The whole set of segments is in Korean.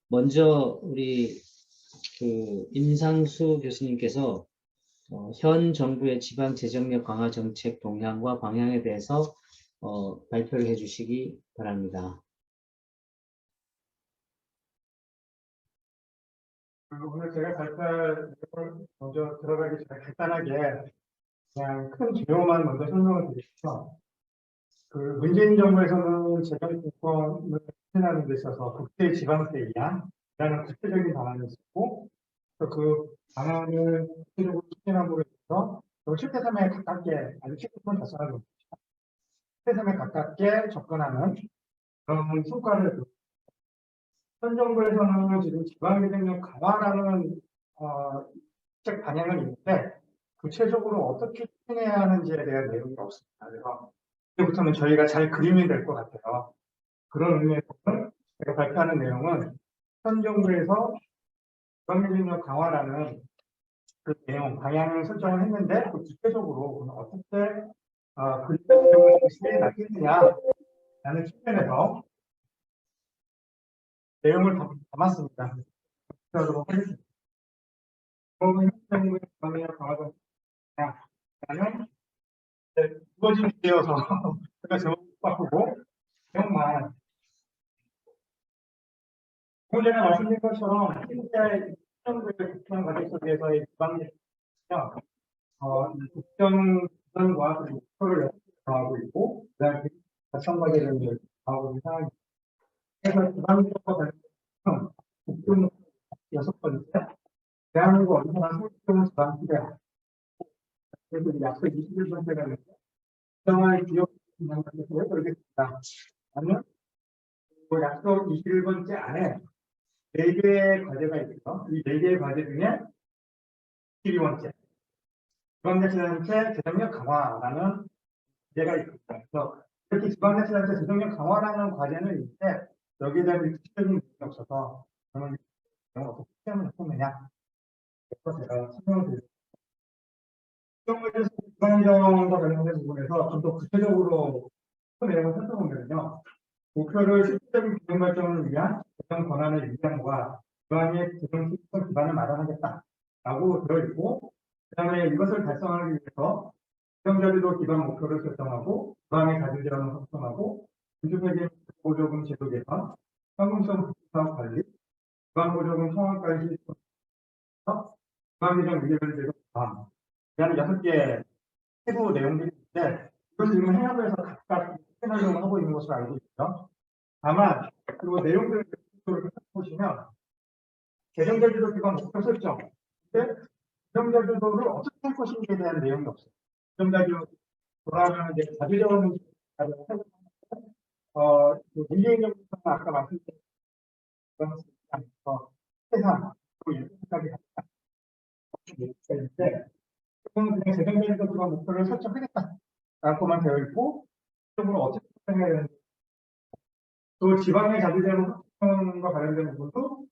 먼저 우리 임상수 교수님께서 현 정부의 지방 재정력 강화 정책 동향과 방향에 대해서 발표를 해주시기 바랍니다. 오늘 제가 발표할 내용을 먼저 들어가기 전에 간단하게 그냥 큰 개요만 먼저 설명을 드리면서 문재인 정부에서는 재정분권을 추진하는 데 있어서 국제 지방세 이항이라는 구체적인 방안이 있었고 그 방안을 구체적으로 추진함으로 해서 실태 삶에 가깝게 아주 실제로 달성하는 실태 삶에 가깝게 접근하는 그런 성과를 현 정부에서는 지금 지방재정력 강화라는 정책 방향은 있는데 구체적으로 어떻게 추진해야 하는지에 대한 내용이 없습니다. 그래서 이제부터는 저희가 잘 그림이 될 것 같아요. 그런 의미에서는 제가 발표하는 내용은 현 정부에서 지방재정력 강화라는 그 내용, 방향을 설정을 했는데 그 구체적으로 어떻게 그림을 실행해 나겠느냐라는 측면에서 내용을 담았습니다. 그러도록 하겠습니다. 현 정부의 지방재정력 강화 정책은 두어진 기회여서 제가 제목 바꾸고 내용만 조금 전에 말씀드린 것처럼 실제 정부의 국정 과제 속에서의 지방재정력 국정과 목표를 정하고 있고 그다음에 자청 과제를 정하고 있는 상황입니다. 그래서 지방정부와 관련해서 국정 6번째 대한민국 언제나 소득적인 지방 시대 그래서 약속 21번째가 있는데 국정화의 기업 분양을 해보겠습니다. 저는 그 약속 21번째 안에 4개의 과제가 있고요. 이 4개의 과제 중에 12번째 지방자치단체 재정력 강화라는 과제가 있습니다. 그래서 이렇게 지방자치단체 재정력 강화라는 과제는 있는데 여기에 대한 구체적인 내용이 없어서 저는 어떻게 시험을 했느냐 그래서 제가 설명을 드리겠습니다. 시험에서 지방정과 관련된 부분에서 좀 더 구체적으로 내용을 살펴보면요. 목표를 실질적인 균형 발전을 위한 재정 권한의 유지함과 지방의 재정 시스템 기반을 마련하겠다라고 되어 있고, 그다음에 이것을 달성하기 위해서 재정자료도 기반 목표를 설정하고, 지방의 자주재원을 확충하고, 민주적인 보조금 제도 개선, 현금성 사업 관리, 지방 보조금 통합까지 시스템에서 지방재정 위기를 제도 개선, 이라는 6개 세부 내용들이 있는데, 이건 지금 행안부에서 각각 추진하려고 하고 있는 것으로 알고 있죠. 다만 그리고 내용들을 보시면 재정제도 기반 목표 설정, 재정제도를 어떻게 할 것인지에 대한 내용이 없어요. 재정제도 돌아가는 이제 자주재원 문재인 정부가 아까 말씀드린 세상 또 이렇게까지 있는데 그건 그냥 재정제도 기반 목표를 설정하겠다라고만 되어 있고 적으로 어떻게 해야 되는지 또 지방의 자주재원과 관련된 부분도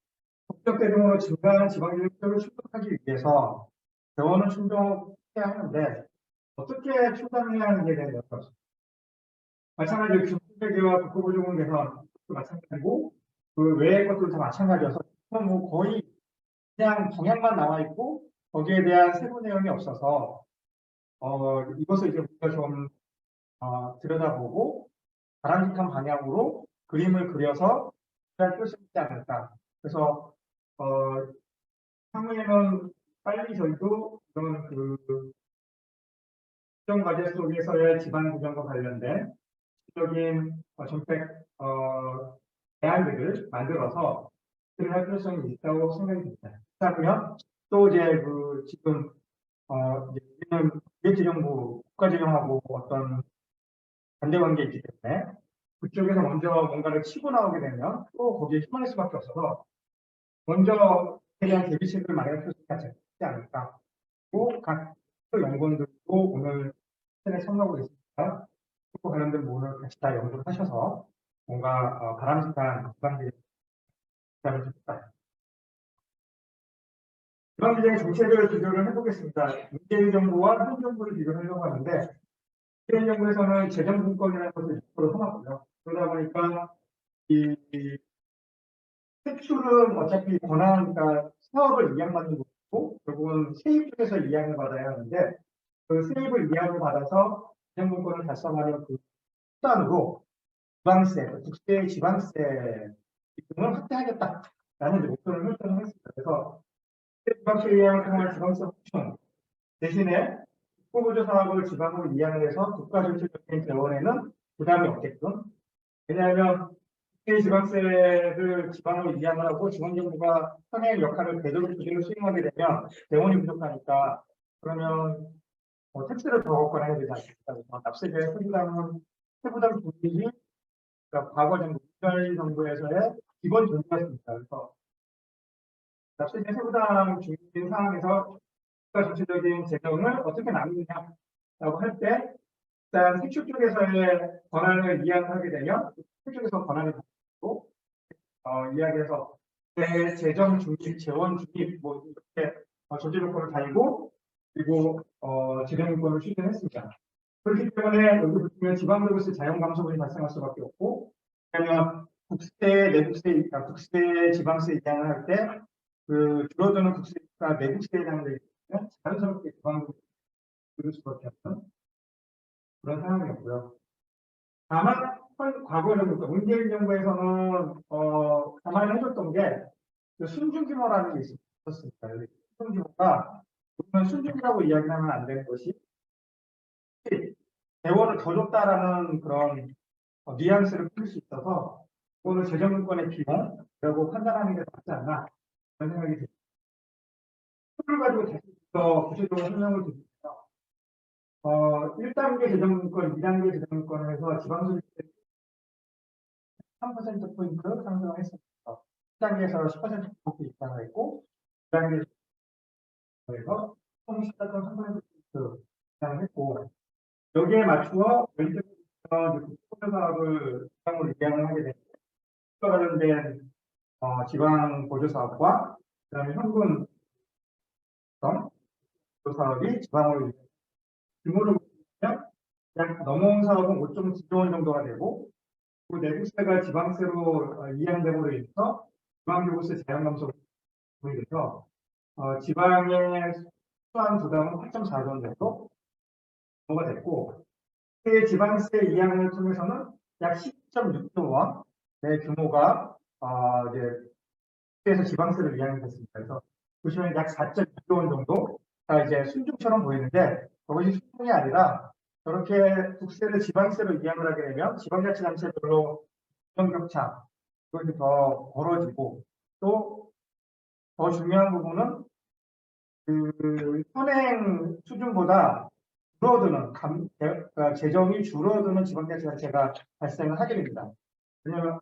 국적 대중으로 증가하는 지방재정을 충족하기 위해서 재원을 충족해야 하는데 어떻게 충당해야 하는지에 대한 여부가 없습니다. 마찬가지로 중소기업과 국고보조금 개선도 마찬가지고 그 외의 것들도 다 마찬가지여서 뭐 거의 그냥 방향만 나와 있고 거기에 대한 세부 내용이 없어서 이것을 이제 우리가 좀 들여다보고 바람직한 방향으로 그림을 그려서 할 필요성이 있지 않을까. 그래서 향후에는 빨리 저희도 이런 국정 과제 속에서의 지방 구정과 관련된 구체적인 정책 대안들을 만들어서 할 필요성이 있다고 생각이 듭니다. 그렇다면 또 이제 지금 우리는 기획재정부 국가재정하고 어떤 반대관계에 있기 때문에 그쪽에서 먼저 뭔가를 치고 나오게 되면 또 거기에 휘말릴 수밖에 없어서 먼저 대한 대비책을 마련할 필요가 있지 않을까. 그리고 각 연구원들도 오늘 시간에 참여하고 있으니까 그 관련된 부분을 같이 다 연구를 하셔서 뭔가 바람직한 지방재정을 좋겠다. 지방재정의 정책을 비교를 해보겠습니다. 문재인 정부와 현 정부를 비교하려고 하는데 문재인 정부에서는 재정분권이라는 것을 100% 해놨고요. 그러다 보니까 이 세출은 어차피 그러니까 사업을 이양받는 거고 결국은 세입 쪽에서 이양을 받아야 하는데 그 세입을 이양을 받아서 재정분권을 달성하는 그 수단으로 지방세, 국세 지방세 비중을 확대하겠다라는 이제 목표를 설정을 했습니다. 그래서 지방세 이양을 통한 지방세 확충 대신에 국고보조 사업을 지방으로 이양을 해서 국가 전체적인 재원에는 부담이 없게끔. 왜냐하면 지방세를 지방으로 이양을 하고 지방정부가 현행 역할을 그대로 수행하게 되면 재원이 부족하니까 그러면 택스를 더 걷거나 해야 되지 않습니까? 그래서 납세자의 세부담 중립이 그러니까 과거 정부, 문재인 정부에서의 기본 존재였습니다. 그래서 납세자 세부담 중립인 상황에서 국가 전체적인 재정을 어떻게 나누느냐라고 할 때 일단 세출 쪽에서의 권한을 이양하게 되면 세출 쪽에서 권한을 갖고 이야기해서 재정 중립, 재원 중립 뭐 이렇게 조제조건을 달고 그리고 재정권을 추진했습니다. 그렇기 때문에 여기 보시면 지방도로서 자연감소분이 발생할 수밖에 없고, 왜냐하면 국세, 내국세, 국세, 지방세 이양을 할 때 그 줄어드는 국세가 내국세에 해당되기 때문에 자연스럽게 지방도로 줄을 수밖에 없는 그런 상황이었고요. 다만 과거 정부, 문재인 정부에서는 감안해줬던 게 순중규모라는 게 있었습니다. 순중규모가 우리는 순중이라고 이야기하면 안 되는 것이 재원을 더 줬다라는 그런 뉘앙스를 풀 수 있어서 그거는 재정권의 비용이라고 판단하는 게 맞지 않나 그런 생각이 듭니다. 수를 가지고 다시 더 구체적으로 설명을 드리면 1단계 재정권, 2단계 재정권을 해서 지방소득 3%포인트 상승을 했습니다. 1단계에서 10%포인트 입장을 했고 2단계에서 총 14.3% 입장을 했고 여기에 맞추어 국토 사업을 지방으로 이양을 하게 되면 관련된 지방 보조 사업과 그다음에 현금 보조 사업이 지방으로 규모를 보면 약 넘어온 사업은 5.9조 원 정도가 되고 그 내부세가 지방세로 이양됨으로 인해서 지방교부세 자연감소가 돼서 지방의 수한 부담은 8.4조 원 정도 규모가 됐고 지방세 이양을 통해서는 약 10.6조 원의 규모가 이제 국세에서 지방세를 이양이 됐습니다. 그래서 보시면 약 4.2조 원 정도가 이제 순중처럼 보이는데 그것이 순중이 아니라 저렇게 국세를 지방세로 이양을 하게 되면 지방자치단체별로 격차 그것이 더 벌어지고 또 더 중요한 부분은 그 현행 수준보다 줄어드는 재정이 줄어드는 지방자치단체가 발생을 하게 됩니다. 왜냐하면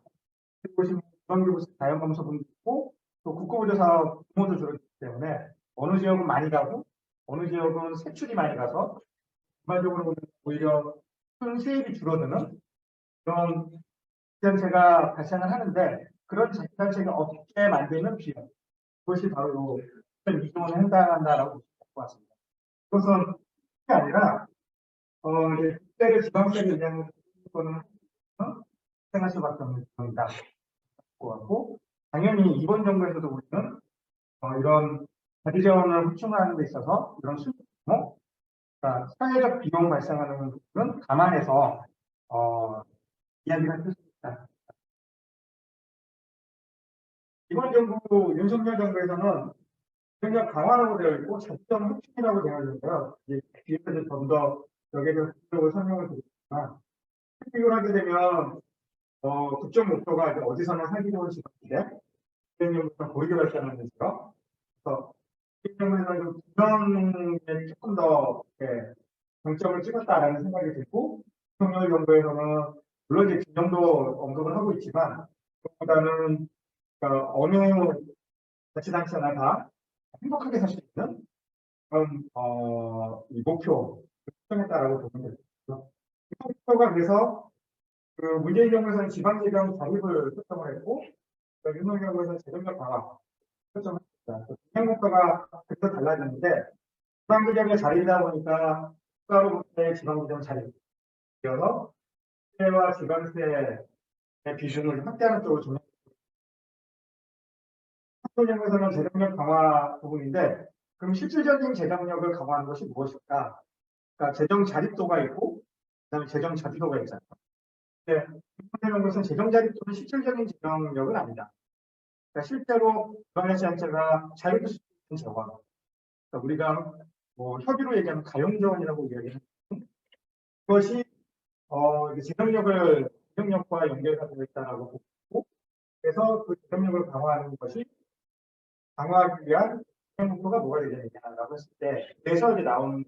보시면 지방교부세 자연감소분도 있고 또 국고보조 사업 규모도 줄어들기 때문에 어느 지역은 많이 가고 어느 지역은 세출이 많이 가서 전반적으로 오히려 큰 세입이 줄어드는 그런 자치단체가 발생을 하는데 그런 자치단체가 어떻게 만드는 비용 그것이 바로 2조 원에 해당한다라고 볼 것 같습니다. 그것은 그게 아니라 이제 국세를 지방세를 이양하는 거는 생할 수밖에 없는 부분이다. 같고 당연히 이번 정부에서도 우리는 이런 자기 재원을 확충하는 데 있어서 이런 수익, 그러니까 사회적 비용 발생하는 부분은 감안해서 이야기를 할 수 있다. 이번 정부 윤석열 정부에서는 굉장히 강화라고 되어 있고 자치정 확충이라고 되어 있는데요. 뒤에서 좀 더 여기에 대해서 구체적으로 설명을 드리겠지만 비교를 하게 되면 국정 목표가 어디서나 살기 좋은 지방인데 대통령부터 고르게 발전하면서 그래서 대통령에서 구정에 조금 더 정점을 찍었다라는 생각이 들고 윤석열 정부에서는 물론 이제 김정도 언급을 하고 있지만 그보다는 어느 자치단체나 다 행복하게 살 수 있는 그런 이 목표를 설정했다라고 보면 되겠죠. 이 목표가 그래서 그 문재인 정부에서는 지방재정 자립을 설정을 했고 윤석열 정부에서는 재정력 강화 설정을 했습니다. 진행 목표가 그래서 달라졌는데 지방재정의 자립이다 보니까 국가로부터의 지방재정 자립이어서 세와 지방세의 비중을 확대하는 쪽으로 민주정부에서는 재정력 강화 부분인데, 그럼 실질적인 재정력을 강화하는 것이 무엇일까? 그러니까 재정 자립도가 있고, 그다음에 재정 자주도가 있잖아요. 근데 이런 것은 재정 자립도는 실질적인 재정력은 아니다. 그러니까 실제로 지방자치단체가 자립할 수 있는 재원, 그러니까 우리가 뭐 협의로 얘기하면 가용재원이라고 이야기하는 그것이 재정력과 연결가 되어 있다고 보고, 그래서 그 재정력을 강화하기 위한 목표가 뭐가 되겠느냐라고 했을 때, 그래서 이제 나온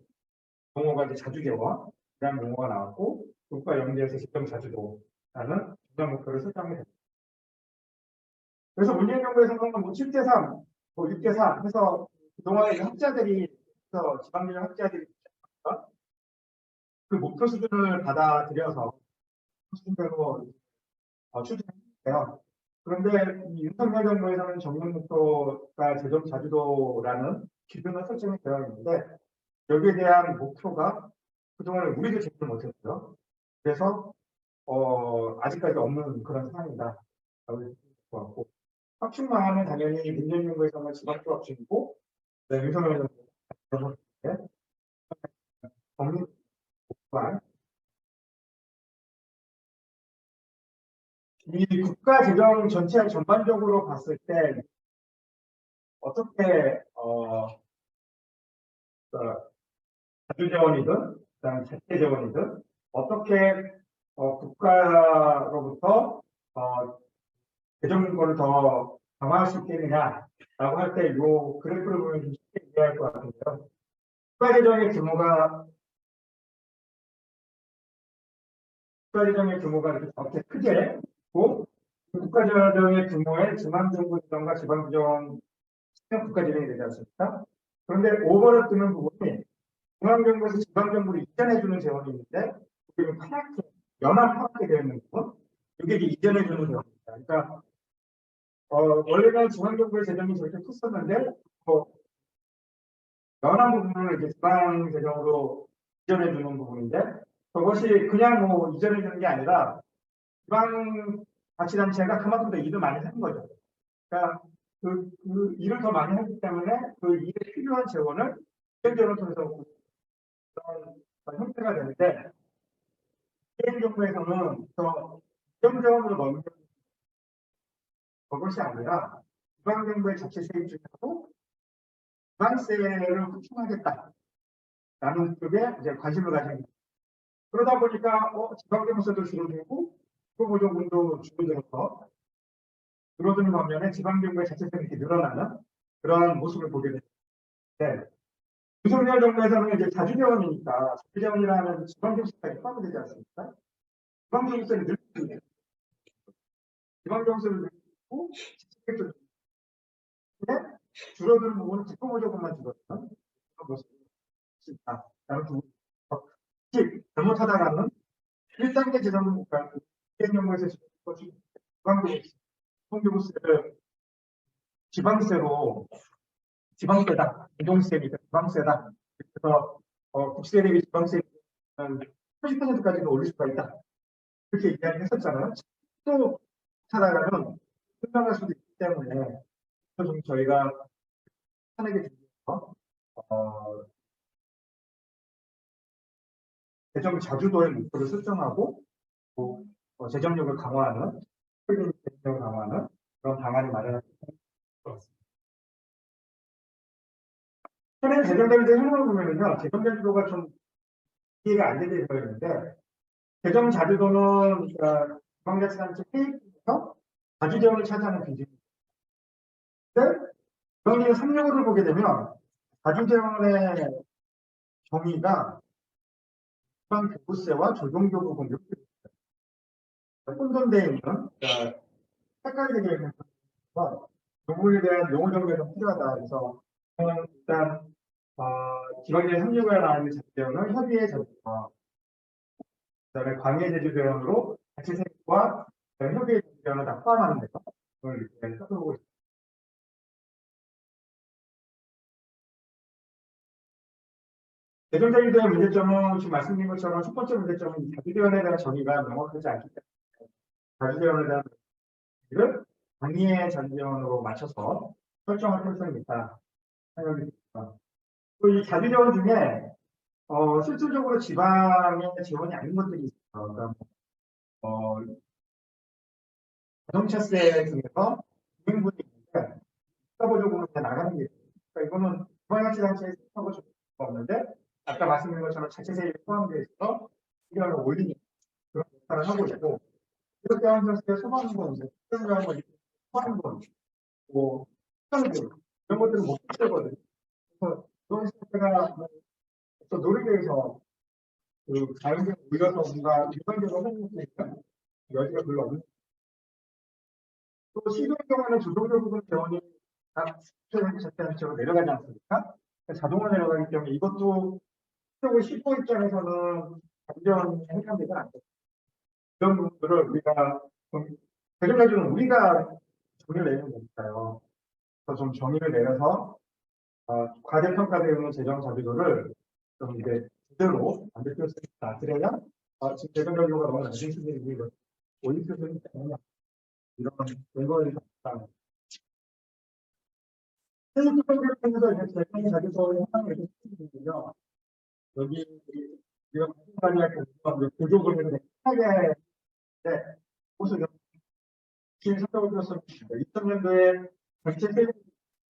용어가 이제 자주재원, 이라는 용어가 나왔고, 그것과 연계해서 재정 자주도라는 중간 목표를 설정이 됩니다. 그래서 문재인 정부에서는 뭐 7대3, 뭐 6대3 해서 그동안에 학자들이, 그래서 지방민영 학자들이 그 목표 수준을 받아들여서 수준대로 추진했어요. 그런데 이 윤석열 정부에서는 정책 목표가 재정 자주도라는 기준을 설정이 되어 있는데, 여기에 대한 목표가 그동안에 우리도 제시를 못했고요. 그래서 아직까지 없는 그런 상황이다. 라고 확충 방안은 당연히 문재인 정부에서는 지방도 확충이고, 윤석열 정부에서는 법률 관 이 국가 재정 전체 전반적으로 봤을 때 어떻게 자주재원이든 그다음에 자체재원이든 어떻게 국가로부터 재정권을 더 강화할 수 있겠느냐라고 할 때 이 그래프를 보면 좀 쉽게 이해할 것 같은데요. 국가재정의 규모가 이렇게 크게 있고, 국가재정의 규모의 중앙정부지정과 지방지정 국가재정이 되지 않습니까? 그런데 오버랩 되는 부분이 중앙정부에서 지방정부를 이전해주는 재원이 있는데, 그게 파랗게 파랗게 되어 있는 부분, 이게 이제 이전해주는 재원입니다. 그러니까 원래는 중앙정부의 재정이 저렇게 컸었는데, 연한 부분을 이제 지방 재정으로 이전해주는 부분인데, 그것이 그냥 뭐 이전해주는 게 아니라 지방 자치단체가 그만큼 더 일을 많이 하는 거죠. 그러니까 그 일을 더 많이 하기 때문에 그 일에 필요한 재원을 재정을 통해서 그런 형태가 되는데, 개인 정부에서는 더 재정으로 넘기는 그것이 아니라 지방 정부의 자체 세입 중에서도 지방세를 확충하겠다라는 쪽에 이제 관심을 가진. 그러다 보니까 지방정부세도 줄어들고 국고보조금도 줄어들어서 줄어드는 반면에 지방정부의 자체성이 이렇게 늘어나는 그런 모습을 보게 되는데, 윤석열 정부에서는 이제 자주재원이니까 자주재원이라는 지방정부세까지 포함이 되지 않습니까? 지방정부세를 늘리고 지방정부세를 늘리고 자체적으로 줄어드는 부분은 국고보조금만 줄어드는 그런 모습이 있다라는 부분. 잘못하다가는 1단계 재정부 국가, 국정정부에서 지방교부세를 지방세다, 이동세니까 지방세다. 그래서 국세 대비 지방세 30%까지도 올릴 수가 있다. 이렇게 이야기했었잖아요. 또 하다가는 끝나갈 수도 있기 때문에 좀 저희가 탄핵에 준비해서 재정 자주도의 목표를 설정하고 재정력을 강화하는 그런 방안이 마련할 것 같습니다. 현행 재정자주도 현황을 보면요, 재정자주도가 좀 이해가 안 되게 되어 있는데, 재정자주도는 지방자치단체 회의에서 자주재원을 차지하는 비중입니다. 근데 정의 3령을 보게 되면 자주재원의 정의가 지방교부세와 조정교부금 이렇게 혼돈되어 있는, 헷갈리게 되어 있는 부분에 대한 용어 정리가 좀 필요하다. 그래서 일단 지방재 협력을 나누는 자주재원을 협의의 자주재원, 그다음에 광해제주재원으로 자치세과 협의의 자주재원을 다 포함하는 데서 오늘 이렇게 살펴보고 있습니다. 재정자주도의 문제점은 지금 말씀드린 것처럼 첫 번째 문제점은 자주재원에 대한 정의가 명확하지 않기 때문에 자주재원에 대한 정의를 광해 자주재원으로 맞춰서 설정할 필요성이 있다 생각이 듭니다. 또 이 자주지원 중에 실질적으로 지방의 지원이 아닌 것들이 있어요. 그러니까 자동차세 중에서 주민분이 있는데 국가보조금으로 다 나가는 게 있어요. 그러니까 이거는 지방자치단체에서 하고 싶은 거 없는데 아까 말씀드린 것처럼 자체세율이 포함되어 있어서 이걸 올리는 그런 역할을 하고 있고 이렇게 하면서 소방권, 특별자원, 소방권, 뭐 특별금 이런 것들은 못 쓰거든요. 그래서 이런 시스템가 또 노르웨이에서 그 자연경 올려서 뭔가 일반적으로 하는 것도 있다. 여지가 별로 없는. 또 시도의 경우에는 조정적 부분 재원이 각 자체적으로 내려가지 않습니까? 자동으로 내려가기 때문에 이것도 실제로 시도 입장에서는 완전 해결되지는 않죠. 이런 부분들을 우리가 대중자주는 우리가 정의를 내는 거니까요. 그래서 좀 정의를 내려서 과대평가되어 있는 재정 자주도를 좀 이제 제대로 만들 필요성이 있다. 그래야 지금 재정 자주도가 너무 낮은 수준이고 올릴 수준이 때문에 이런 근거를 갖다 세금 통계에서 이제 재정 자주도의 현황을 이렇게 쓰거든요. 여기 우리가 관리할 때 구조금을 하게 무슨 지금 생각을 들었을 때 2000년도에 전체 세금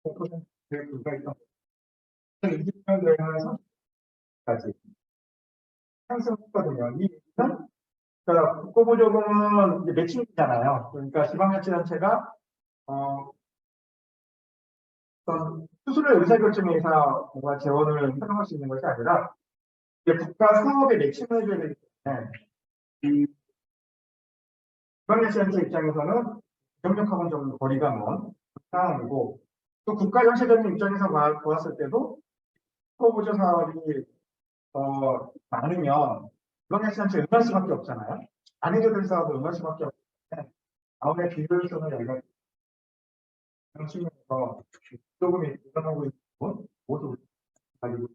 5%의 불과했던 2020년도에는 30까지 상승했거든요. 이 얘기는 그러니까 국고보조금은 이제 매칭이잖아요. 그러니까 지방자치단체가 어떤 수수료 의사결정에서 뭔가 재원을 사용할 수 있는 것이 아니라 이제 국가 사업에 매칭을 해줘야 되기 때문에 이 지방자치단체 입장에서는 경력하고는 좀 거리가 먼 상황이고 또 국가정책적인 입장에서 보았을 때도 국고보조 사업이 많으면 지방자치단체 응할 수밖에 없잖아요. 안 해도 될 사업을 응할 수밖에 없기 때문에 다음에 비효율성을 열가 이런 측면에서 조금이 일어나고 있는 건 모두 가지고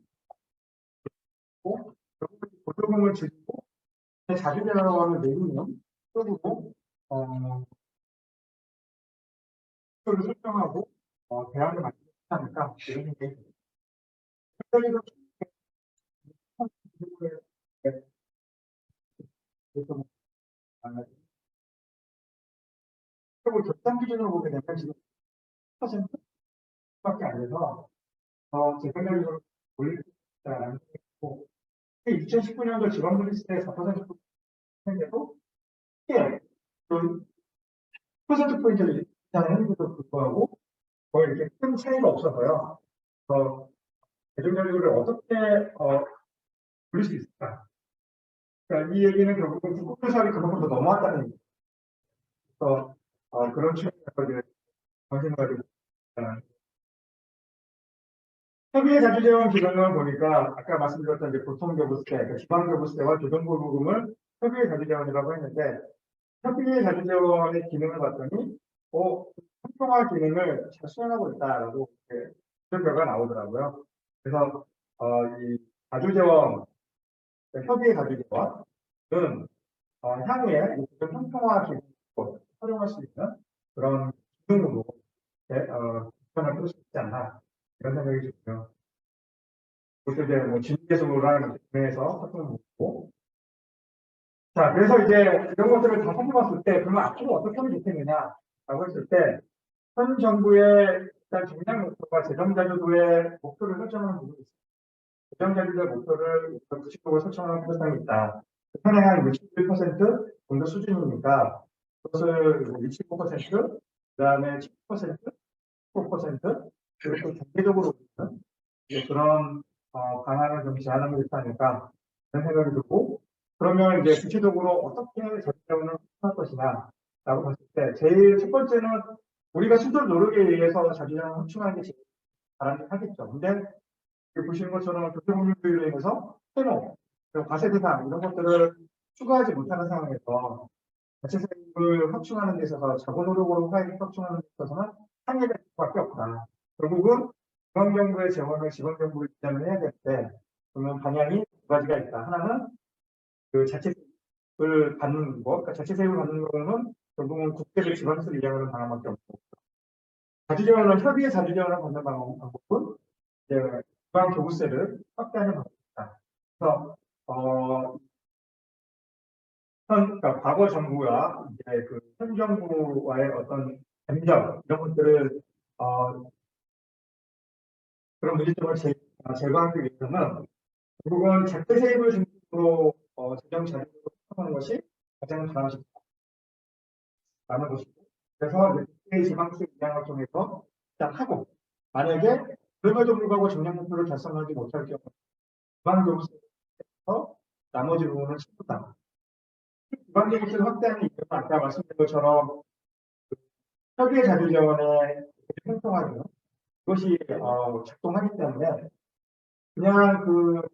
있고 보조금을 줄이고 자주대화를 내리면 쪼르고 표를 설정하고 대안을 만들지 않을까 이런 생각이 듭니다. 그리고 결산 기준으로 보게 되면 지금 10%밖에 안 돼서 제 생각으로 올릴 수 있다라는 생각이고 2019년도 지방분리세 4%인데도 크게 퍼센트포인트를 인상했는데도 불구하고 거의 이렇게 큰 차이가 없어서요. 대중자료를 어떻게 올릴 수 있을까? 그러니까 이 얘기는 결국은 국고사업이 그만큼 더 넘어왔다는 얘기죠. 그래서 그런 측면에서 관심을 가지고 협의의 자주재원 기능을 보니까 아까 말씀드렸던 이제 보통교부세, 그러니까 지방교부세와 교정보조금을 협의의 자주재원이라고 했는데 협의의 자주재원의 기능을 봤더니 형평화 기능을 잘 수행하고 있다라고 그런 결과가 나오더라고요. 그래서 이 자주재원, 협의의 자주재원은 향후에 형평화 기능으로 활용할 수 있는 그런 기능으로 개편을 해볼 수 있지 않나 이런 생각이 들고요. 그것도 이제 뭐 진계속으로 하는 국내에서 활동을 묻고 자, 그래서 이제 이런 것들을 다 살펴봤을 때 그러면 앞으로 어떻게 하면 좋겠느냐라고 했을 때 현 정부의 일단 정량 목표가 재정자주도의 목표를 설정하는 부분이 있습니다. 재정자주도의 목표를 90% 설정하는 필요성이 있다. 현행 한 61% 정도 수준이니까 그것을 65%, 그다음에 10%, 15% 그리고 경제적으로 그런 방안을 좀 제안하는 게 있지 않을까 그런 생각이 들고 그러면 이제 구체적으로 어떻게 자주재원을 할 것이냐 라고 봤을 때 제일 첫 번째는 우리가 스스로 노력에 의해서 자주재원을 확충하는 게 제일 바람직하겠죠. 근데 보시는 것처럼 교통법률로 인해서 세모, 과세 대상 이런 것들을 추가하지 못하는 상황에서 자체세금을 확충하는 데 있어서 자본 노력으로 확충하는 데 있어서는 한계가 있을 수밖에 없다. 결국은 중앙정부의 재원을 지방정부에 기반을 해야 될 때 그러면 방향이 두 가지가 있다. 하나는 그 자체세금을 받는 거, 그러니까 자체세금을 받는 경우는 결국은 국세를 지방세를 이양하는 방향밖에 없고 자주지원을 협의의 자주지원을 받는 방법은 이제 지방 교부세를 확대하는 방법입니다. 그래서 그러니까 과거 정부와 이제 현 정부와의 어떤 감정 이런 것들을 그런 문제점을 제거하기 위해서는 결국은 자체 세입을 중심으로 재정 자료를 사용하는 것이 가장 좋다는 것이고, 그래서 이제 지방세 인상을 통해서 시작하고, 만약에 그럼에도 불구하고 정량 목표를 달성하지 못할 경우 지방교부세에서 나머지 부분을 치른다. 지방교부세를 확대하는 이유는 아까 말씀드린 것처럼 협의의 자주지원에 형성하는 그것이 작동하기 때문에 그냥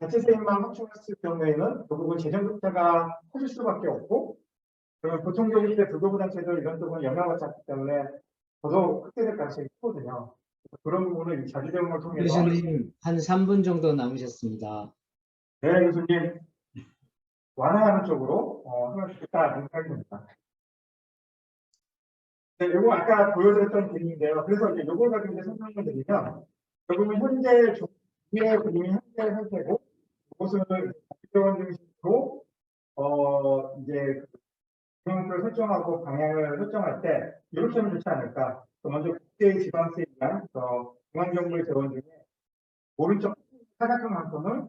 자체 세입만 확충했을 경우에는 결국은 재정 격차가 커질 수밖에 없고, 그러면 보통 교부세 불교부단체도 이런 쪽은 영향을 받기 때문에 더더욱 확대될 가능성이 크거든요. 그런 부분을 이 자주지원을 통해서. 교수님, 한 3분 정도 남으셨습니다. 네, 교수님. 완화하는 쪽으로 하면 좋겠다 생각이 듭니다. 네, 이거 아까 보여드렸던 그림인데요. 그래서 이제 이걸 가지고 이제 설명을 드리면, 결국은 현재 중의 그림이 현재 상태고, 이것을 자주지원 중심으로 이제 비용표를 설정하고 방향을 설정할 때 이렇게 하면 좋지 않을까. 먼저 국제 지방세에 대한 중앙정부의 재원 중에 오른쪽 사각형 한 톤을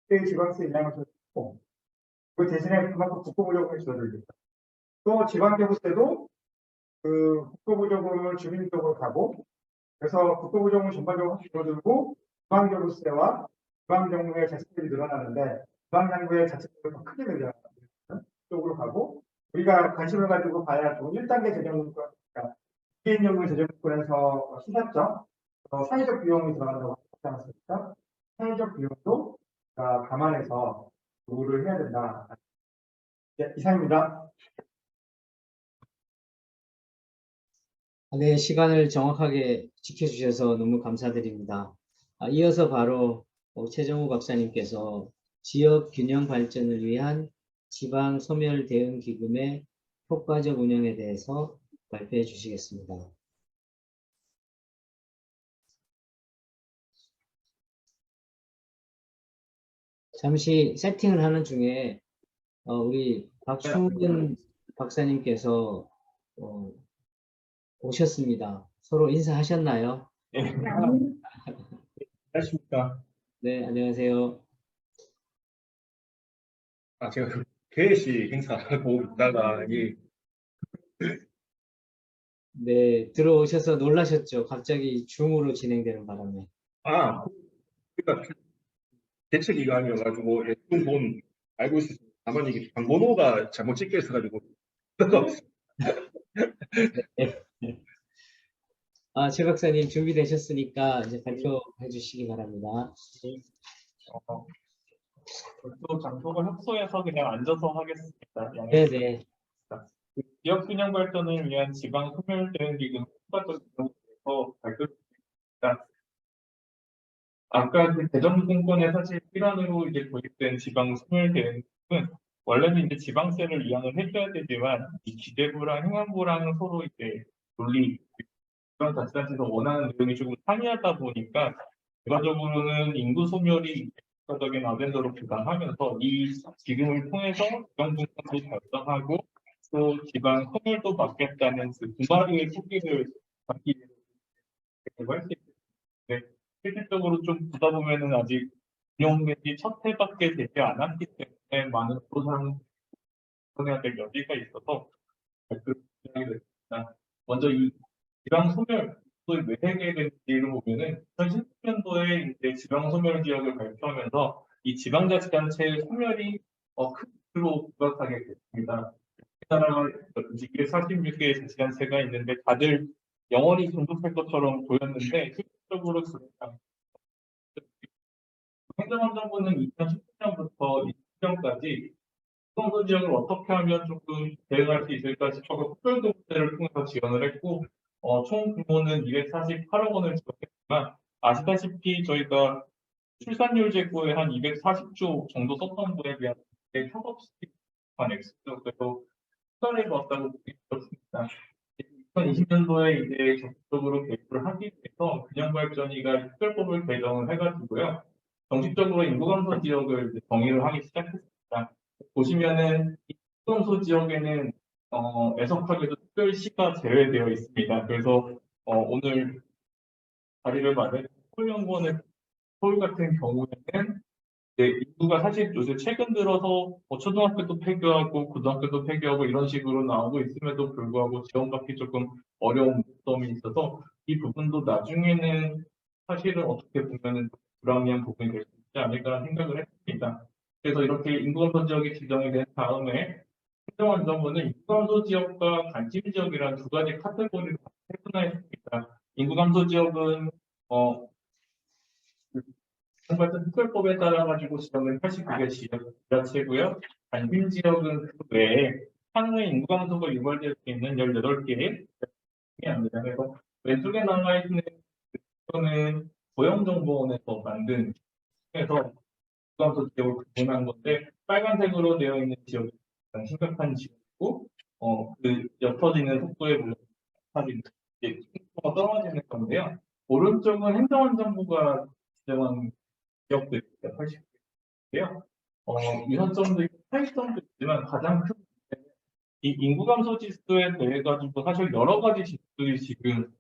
국제 지방세 인상을 주고, 그 대신에 그만큼 국고보조금을 줄여드립니다. 또 지방교부세도 국고보조금을 주민적으로 가고, 그래서 국고보조금을 전반적으로 줄어들고 지방교부세와 지방정부의 자치세율이 늘어나는데 지방정부의 자치세율이 더 크게 늘어나는 쪽으로 가고, 우리가 관심을 가지고 봐야 좋은 1단계 재정국가, 그러니까 개인정부 재정국권에서 시작점, 사회적 비용이 들어간다고 하지 않았습니까? 사회적 비용도 감안해서 요구를 해야 된다. 네, 이상입니다. 네, 시간을 정확하게 지켜주셔서 너무 감사드립니다. 이어서 바로 최정우 박사님께서 지역 균형 발전을 위한 지방 소멸 대응 기금의 효과적 운영에 대해서 발표해 주시겠습니다. 잠시 세팅을 하는 중에 우리 박충근 박사님께서 오셨습니다. 서로 인사하셨나요? 네. 안녕하십니까. 네, 안녕하세요. 제가 개회식 행사하고 있다가 네, 들어오셔서 놀라셨죠? 갑자기 줌으로 진행되는 바람에. 그러니까 대체 기간이어가지고 돈 알고 있었습니다. 다만 이게 방번호가 잘못 찍혀 있어가지고. 네. 최 박사님 준비되셨으니까 이제 발표해 주시기 바랍니다. 또 장소를 협소해서 그냥 앉아서 하겠습니다. 네네. 지역 균형 발전을 위한 지방 소멸 대응 기금 효과적 운영에서 발표했습니다. 아까 대전분권에 사실 일환으로 이제 도입된 지방 소멸 대응은 원래는 이제 지방세를 이양을 해줘야 되지만 이 기재부랑 행안부랑 서로 이제 논리 지방자치단체에서 원하는 내용이 조금 상이하다 보니까 결과적으로는 인구 소멸이 적인 아젠더로 부담하면서 이 기금을 통해서 지방분권도 달성하고 또 지방 소멸도 막겠다는 두 마리의 토끼를 받기 위해서 할 수 있는데 실질적으로 좀 보다 보면은 아직 운영된 첫 해밖에 되지 않았기 때문에 많은 보상 해야 될 여지가 있어서 그렇게 생각이 됐습니다. 먼저 이 지방 소멸 왜 해결이 되는지를 보면은 2010년도에 이제 지방 소멸 지역을 발표하면서 이 지방자치단체의 소멸이 큰 규모로 부각하게 됐습니다. 우리나라가 246개의 자치단체가 있는데 다들 영원히 존속할 것처럼 보였는데 실질적으로 행정안전부는 2017년부터 2020년까지 수도권 지역을 어떻게 하면 조금 대응할 수 있을까 싶어서 특별도시를 통해서 지원을 했고 총 규모는 248억 원을 지원했지만 아시다시피 저희가 출산율 제고에 한 240조 정도 썼던 거에 비한 턱없이 한 액수도 그래서 수단을 봤다고 보기 어렵습니다. 2020년도에 이제 적극적으로 개입을 하기 위해서 균형발전위가 특별법을 개정을 해가지고요. 정식적으로 인구감소 지역을 이제 정의를 하기 시작했습니다. 보시면은 인구감소 지역에는 애석하게도 특별시가 제외되어 있습니다. 그래서 오늘 자리를 받은 서울연구원의 서울 같은 경우에는 인구가 사실 요새 최근 들어서 초등학교도 폐교하고 고등학교도 폐교하고 이런 식으로 나오고 있음에도 불구하고 지원받기 조금 어려운 점이 있어서 이 부분도 나중에는 사실은 어떻게 보면은 불합리한 부분이 될 수 있지 않을까 생각을 했습니다. 그래서 이렇게 인구감소 지역이 지정이 된 다음에 행정안전부는 인구감소 지역과 관심 지역이라는 두 가지 카테고리로 세분화했습니다. 인구감소 지역은 발전 특별법에 따라 가지고 지정된 89개 지자체고요. 관심 지역은 그 외에 향후에 인구 감소가 유발될 수 있는 18개의 지역입니다. 그래서 왼쪽에 나와 있는 거는 고용정보원에서 만든 해서 인구 감소 지역을 구분한 건데 빨간색으로 되어 있는 지역이 가장 심각한 지역이고 그 옅어지는 속도에 물론 이제 속도가 떨어지는 건데요. 오른쪽은 행정안전부가 지정한 지역들입니다. 80개요. 유사점도 있고 차이점도 있지만 가장 큰 문제는 이 인구 감소 지수에 대해 가지고 사실 여러 가지 지수들이 지금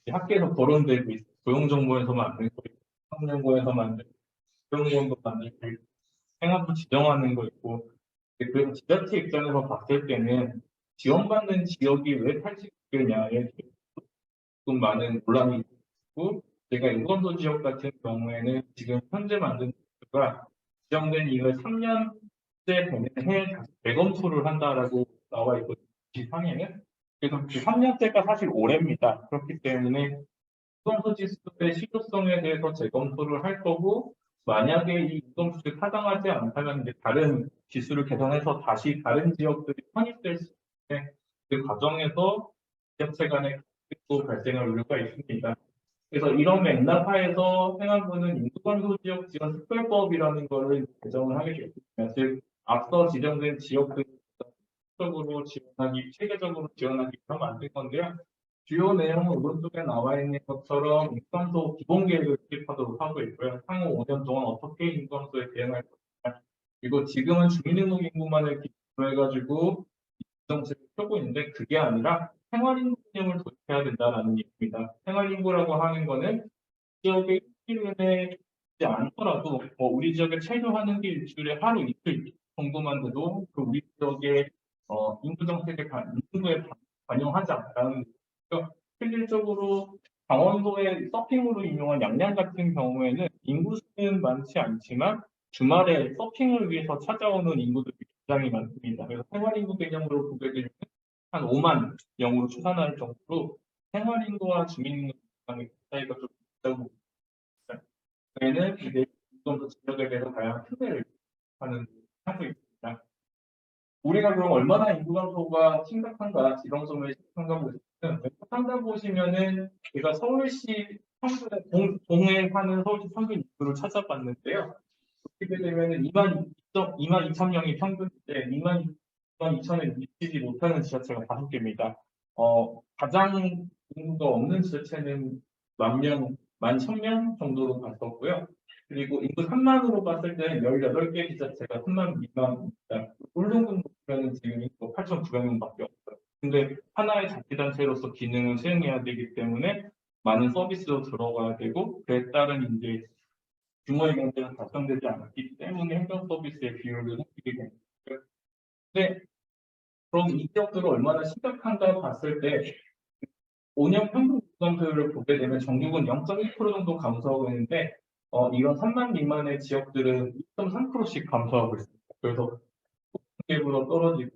학계에서 거론되고 있어요. 고용정보에서 만들고 있고, 학령고에서 만들고, 고용정보 만들고 있고, 행안부 지정하는 거 있고, 그래서 지자체 입장에서 봤을 때는 지원받는 지역이 왜 80개냐에 조금 많은 논란이 있고, 제가 인구감소 지역 같은 경우에는 지금 현재 만든 지수가 지정된 이후에 3년째 되면 해에 다시 재검토를 한다라고 나와 있거든요. 지상에는. 그래서 그 3년째가 사실 올해입니다. 그렇기 때문에 인구감소 지수의 실효성에 대해서 재검토를 할 거고, 만약에 이 인구감소에 타당하지 않다면 이제 다른 지수를 개선해서 다시 다른 지역들이 편입될 수 있는데 그 과정에서 지자체 간의 또 발생할 우려가 있습니다. 그래서 이런 맥락하에서 행안부는 인구감소 지역 지원 특별법이라는 것을 개정을 하게 됐습니다. 즉 앞서 지정된 지역들을 적으로 지원하기, 체계적으로 지원하기 위해서 만든 건데요. 주요 내용은 오른쪽에 나와 있는 것처럼 인구감소 기본 계획을 수립하도록 하고 있고요. 향후 5년 동안 어떻게 인구감소에 대응할 것이냐. 그리고 지금은 주민등록 인구만을 기준으로 해가지고 정책을 펴고 있는데 그게 아니라 생활인구 개념을 도입해야 된다는 얘기입니다. 생활인구라고 하는 거는 지역의 일주일에 있지 않더라도 우리 지역에 체류하는 게 일주일에 하루 이틀 정도만 돼도 그 우리 지역의 인구 정책에 인구에 반영하자라는 거죠. 실질적으로 강원도의 서핑으로 유명한 양양 같은 경우에는 인구수는 많지 않지만 주말에 서핑을 위해서 찾아오는 인구들이 굉장히 많습니다. 그래서 생활인구 개념으로 보게 되면 한 5만 명으로 추산할 정도로 생활인구와 주민인구 차이가 좀 있다고 봅니다. 저희는 이제 인구감소 지역에 대해서 다양한 특례를 하고 있습니다. 우리가 그럼 얼마나 인구감소가 심각한가, 지정점을 심각한가 보시면 상담 보시면은 제가 서울시 평균 동에 사는 서울시 평균 인구를 찾아봤는데요. 그렇게 되면은 2만 2천 명이 평균인데 2만 2천에 미치지 못하는 지자체가 5개입니다. 가장 인구가 없는 지자체는 11,000명 정도로 봤었고요. 그리고 인구 3만으로 봤을 때 18개 지자체가 3만 미만입니다. 울릉군 보면 지금 인구 8,900명밖에 없어요. 근데 하나의 자치단체로서 기능을 수행해야 되기 때문에 많은 서비스도 들어가야 되고 그에 따른 이제 규모의 경제가 달성되지 않았기 때문에 행정 서비스의 비율을 높이게 됩니다. 근데 그럼 이 지역들은 얼마나 심각한가 봤을 때 5년 평균 감소율을 보게 되면 전국은 0.1% 정도 감소하고 있는데 이런 3만 미만의 지역들은 2.3%씩 감소하고 있습니다. 그래서 국계보다 떨어지고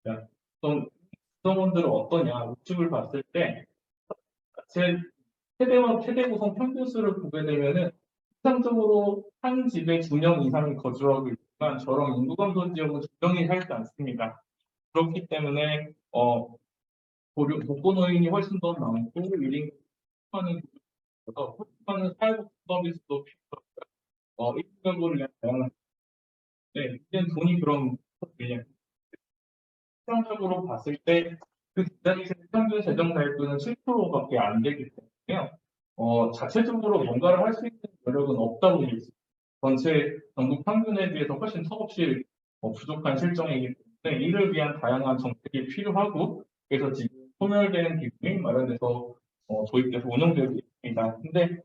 있습니다. 그럼 구성원들은 어떠냐? 우측을 봤을 때 최대 구성 평균수를 보게 되면은 통상적으로 한 집에 2명 이상이 거주하고 있지만 저런 인구 감소 지역은 2명이 살지 않습니다. 그렇기 때문에 독거노인이 훨씬 더 많고 1인 하는 그래서 호흡하는 사회복지 서비스도 필요하고요. 일반적으로 그냥 다양한 이제는 돈이 그럼 그냥 실질적으로 봤을 때 그 지자체 평균 재정 발표는 7%밖에 안 되기 때문에요. 자체적으로 뭔가를 할 수 있는 여력은 없다고 보입니다. 전체 전국 평균에 비해서 훨씬 턱없이 부족한 실정이기 때문에 이를 위한 다양한 정책이 필요하고 그래서 지금 소멸되는 기금이 마련돼서 도입돼서 운영되고 있습니다. 근데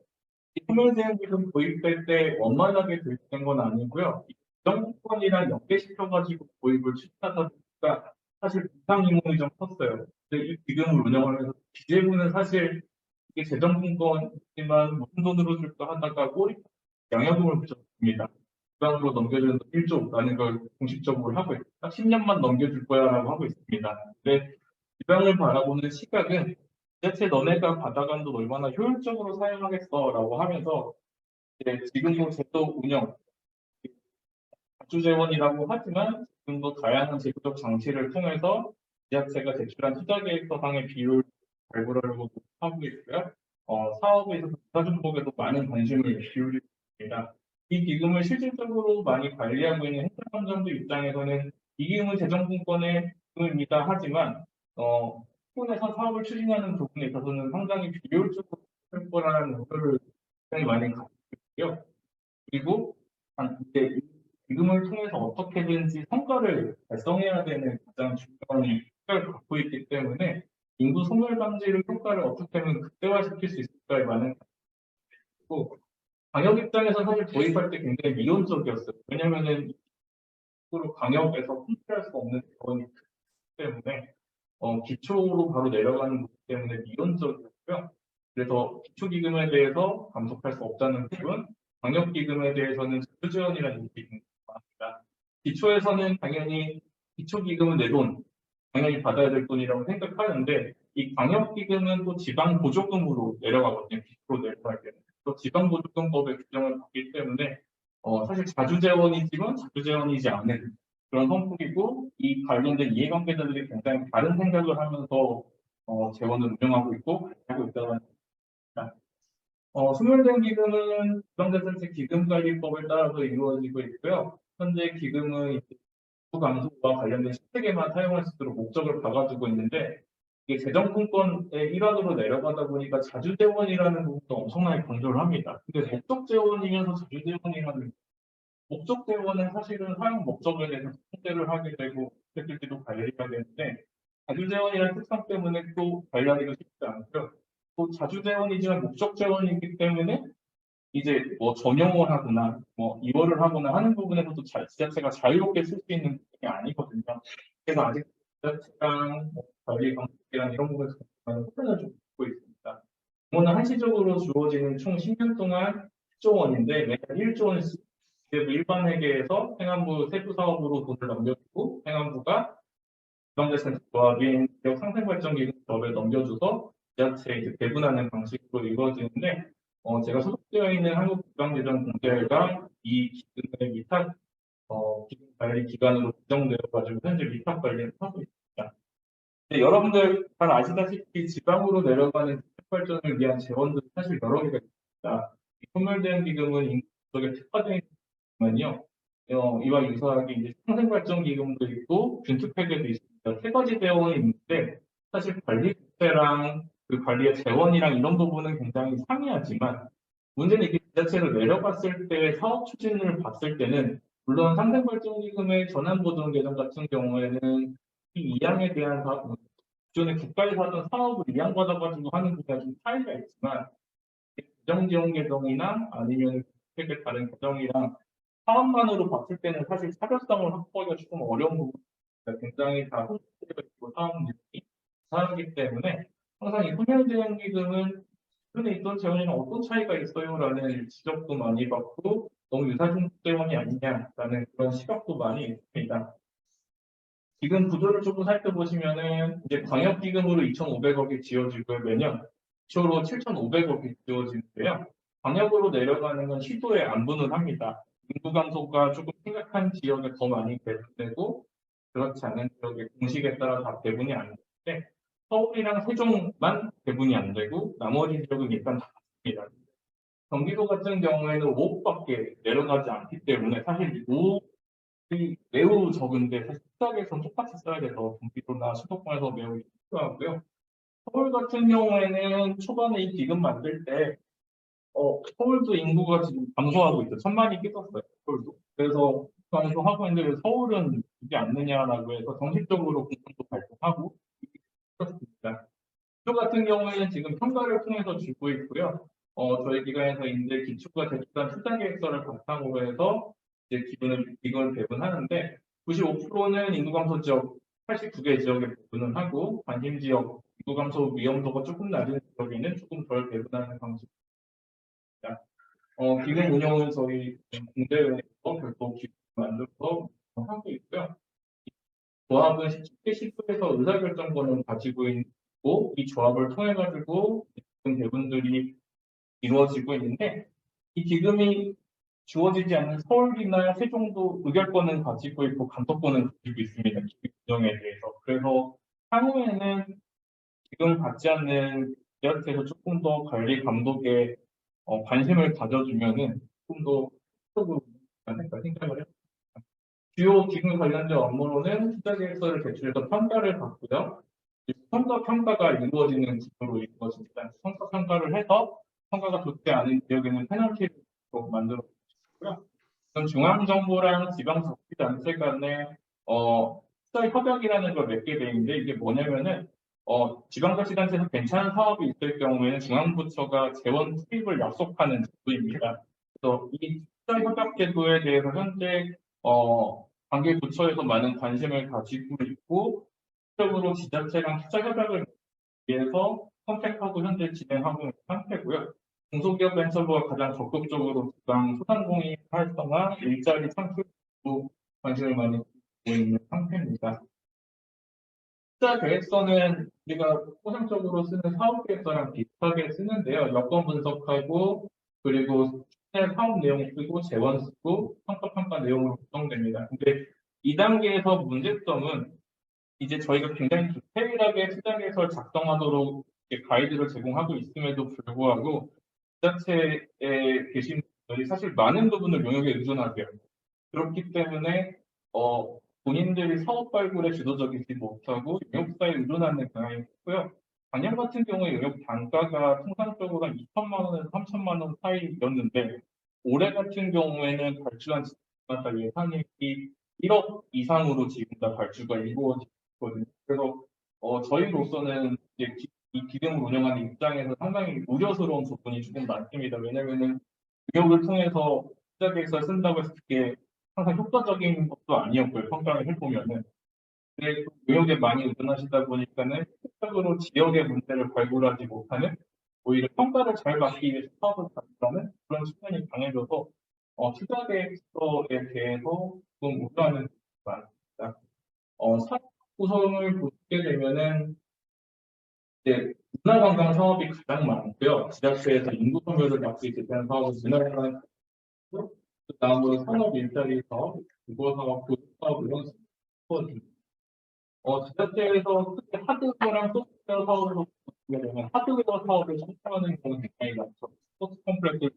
이 소멸되는 기금 도입될 때 원만하게 도입된 건 아니고요. 정부권이랑 연계시켜가지고 도입을 추진하다 보니까 사실 부상이몽이 좀 컸어요. 근데 이 기금을 운영하면서 기재부는 사실 이게 재정분권이지만 무슨 돈으로 줄까 하다가 꼬리 양형금을 붙였습니다. 지방으로 넘겨주는 1조라는 걸 공식적으로 하고 있습니다. 딱 10년만 넘겨줄 거야라고 하고 있습니다. 근데 지방을 바라보는 시각은 대체 너네가 받아간 돈 얼마나 효율적으로 사용하겠어라고 하면서 이제 지금도 제도 운영, 자주재원이라고 하지만 지금도 다양한 제도적 장치를 통해서 지자체가 제출한 투자계획서상의 비율을 발굴하려고 하고 있고요. 사업에 있어서 부사준법에도 많은 관심을 기울이고 있습니다. 이 기금을 실질적으로 많이 관리하고 있는 행정감정부 입장에서는 이 기금은 재정분권의 기금입니다. 하지만 부분에서 사업을 추진하는 부분에 있어서는 상당히 비효율적으로 할 거라는 우려를 굉장히 많이 갖고 있고요. 그리고 이제 기금을 통해서 어떻게든지 성과를 달성해야 되는 가장 중요한 효과를 갖고 있기 때문에 인구 소멸 방지를 효과를 어떻게 하면 극대화시킬 수 있을까에 많은 있고 방역 입장에서 사실 도입할 때 굉장히 미온적이었어요. 왜냐하면은 강역에서 컨트롤할 수 없는 자원이 있기 때문에 기초로 바로 내려가는 거기 때문에 미온적이었고요. 그래서 기초기금에 대해서 감속할 수 없다는 부분, 방역기금에 대해서는 자주지원이라는 인식이 많습니다. 기초에서는 당연히 기초기금은 내 돈, 당연히 받아야 될 돈이라고 생각하는데 이 방역기금은 또 지방보조금으로 내려가거든요. 기초로 내려갈 때는. 또 지방보조금법의 규정을 받기 때문에 사실 자주재원이지만 자주재원이지 않은 그런 성격이고 이 관련된 이해관계자들이 굉장히 다른 생각을 하면서 재원을 운영하고 있고 하고 있다고 합니다. 소멸된 기금은 지방자치단체 기금관리법에 따라서 이루어지고 있고요. 현재 기금은 감소와 관련된 실태계만 사용할 수 있도록 목적을 박아두고 있는데 이게 재정분권의 일환으로 내려가다 보니까 자주재원이라는 부분도 엄청나게 강조를 합니다. 근데 목적재원이면서 자주재원이라는 목적재원은 사실은 사용 목적에 대해서 통제를 하게 되고 그들도 관리해야 되는데 자주재원이라는 특성 때문에 또 관리하기가 쉽지 않고요. 또 자주재원이지만 목적재원이기 때문에 이제 뭐 전용을 하거나 뭐 이월을 하거나 하는 부분에서도 지자체가 자유롭게 쓸 수 있는 부분이 아니거든요. 그래서 아직 지자체랑 관리 방식이랑 이런 부분에서 혼란을 좀 겪고 있습니다. 이거는 한시적으로 주어지는 총 10년 동안 10조 원인데 매달 1조 원씩 일반 회계에서 행안부 세부 사업으로 돈을 넘겨주고 행안부가 지방자치단체 조합인 지역 상생발전기금 조합에 넘겨줘서 지자체에 이제 배분하는 방식으로 이루어지는데 제가 소속되어 있는 한국지방재정공제가 이 기금의 위탁 기금 관리 기관으로 지정되어 가지고 현재 위탁 관리를 하고 있습니다. 근데 여러분들 잘 아시다시피 지방으로 내려가는 주택 발전을 위한 재원들이 사실 여러 개가 있습니다. 소멸된 기금은 인구적에 특화되어 있지만요. 이와 유사하게 이제 상생발전기금도 있고 균특회계도 있습니다. 세 가지 재원이 있는데 사실 관리 부채랑 그 관리의 재원이랑 이런 부분은 굉장히 상이하지만 문제는 이게 지자체로 내려갔을 때 사업 추진을 봤을 때는 물론 상생발전기금의 전환보존계정 같은 경우에는 이 이양에 대한 기존에 국가에서 하던 사업을 이양받아가지고 하는 분야가 좀 차이가 있지만 재정지원계정이나 아니면 국회의 다른 계정이랑 사업만으로 봤을 때는 사실 차별성을 확보하기가 조금 어려운 부분이 굉장히 다 혼재되어 있고 사업 내용이 이상하기 때문에 항상 이 소멸재원기금은 기존에 있던 재원이랑 어떤 차이가 있어요라는 지적도 많이 받고 너무 유사중 재원이 아니냐라는 그런 시각도 많이 있습니다. 기금 구조를 조금 살펴보시면은 이제 광역기금으로 2,500억이 지어지고 매년 기초로 7,500억이 지어지는데요. 광역으로 내려가는 건 시도에 안분을 합니다. 인구 감소가 조금 심각한 지역에 더 많이 배분되고 그렇지 않은 지역의 공식에 따라 다 배분이 안 되는데 서울이랑 세종만 배분이 안 되고 나머지 지역은 일단 다 같습니다. 경기도 같은 경우에는 5억밖에 내려가지 않기 때문에 사실 5억이 매우 적은데 사실 시작에선 똑같이 써야 돼서 경기도나 수도권에서 매우 필요하고요. 서울 같은 경우에는 초반에 이 기금 만들 때 서울도 인구가 지금 감소하고 있어요. 1,000만이 깨졌어요. 서울도. 그래서 감소하고 있는데 왜 서울은 되지 않느냐라고 해서 정식적으로 공문도 발송하고 그렇습니다. 기초 같은 경우에는 지금 평가를 통해서 주고 있고요. 저희 기관에서 이제 기초가 제출한 투자 계획서를 바탕으로 해서 이제 기금을 배분하는데 95%는 인구 감소 지역 89개 지역에 배분을 하고 관심 지역 인구 감소 위험도가 조금 낮은 지역에는 조금 덜 배분하는 방식입니다. 기금 운영은 저희 공대에서 별도 기금 만들어서 하고 있고요. 조합은 10대 10에서 의사결정권을 가지고 있고 이 조합을 통해 가지고 기금 배분들이 이루어지고 있는데 이 기금이 주어지지 않는 서울이나 세종도 의결권은 가지고 있고 감독권은 가지고 있습니다. 기금 운영에 대해서. 그래서 향후에는 기금 받지 않는 지자체에서 조금 더 관리 감독에 관심을 가져주면은 조금 더 적극적으로 생각을 해요. 주요 기금 관련된 업무로는 투자 계획서를 제출해서 평가를 받고요. 평가가 이루어지는 구조로 이루어집니다. 평가를 해서 평가가 좋지 않은 지역에는 페널티를 만들어 주고요. 중앙정부랑 지방자치단체 간에 투자 협약이라는 걸 맺게 되는데 이게 뭐냐면은 지방자치단체에서 괜찮은 사업이 있을 경우에는 중앙부처가 재원 투입을 약속하는 제도입니다. 그래서 이 투자 협약 제도에 대해서 현재 관계 부처에서 많은 관심을 가지고 있고 실질적으로 지자체랑 투자 협약을 위해서 선택하고 현재 진행하고 있는 상태고요. 중소기업 벤처부가 가장 적극적으로 지방 소상공인 활성화, 일자리 창출도 관심을 많이 갖고 있는 상태입니다. 투자 계획서는 우리가 통상적으로 쓰는 사업 계획서랑 비슷하게 쓰는데요. 여건 분석하고 그리고 사업 내용 쓰고 재원 쓰고 평가 내용으로 구성됩니다. 근데 이 단계에서 문제점은 이제 저희가 굉장히 디테일하게 투자 계획서를 작성하도록 가이드를 제공하고 있음에도 불구하고 지자체에 계신 분들이 사실 많은 부분을 용역에 의존하세요. 그렇기 때문에 본인들이 사업 발굴에 주도적이지 못하고 용역사에 의존하는 경향이 있고요. 작년 같은 경우에 용역 단가가 통상적으로 한 2천만 원에서 3천만 원 사이였는데 올해 같은 경우에는 발주한 지자체마다 예산액이 1억 이상으로 지금 다 발주가 이루어지거든요. 그래서 저희로서는 이제 이 기금을 운영하는 입장에서 상당히 우려스러운 부분이 조금 많습니다. 왜냐하면은 용역을 통해서 투자 계획서 쓴다고 해서 그게 항상 효과적인 것도 아니었고요. 평가를 해보면은. 근데 용역에 많이 의존하시다 보니까는 실질적으로 지역의 문제를 발굴하지 못하는 오히려 평가를 잘 받기 위해서 사업을 발굴하는 그런 측면이 강해져서 투자 계획서에 대해서 조금 우려하는 부분이 많습니다. 사업 구성을 보게 되면은 이제 문화관광 사업이 가장 많고요. 지자체에서 인구 소멸을 막기 위한 사업은 문화관광 그 다음으로 산업 일자리 사업, 주거 사업, 교육 사업 이런 사업입니다. 지자체에서 특히 하드웨어랑 소프트웨어 사업으로 보게 되면 하드웨어 사업을 선택하는 경우는 굉장히 많죠. 스포츠 컴플렉스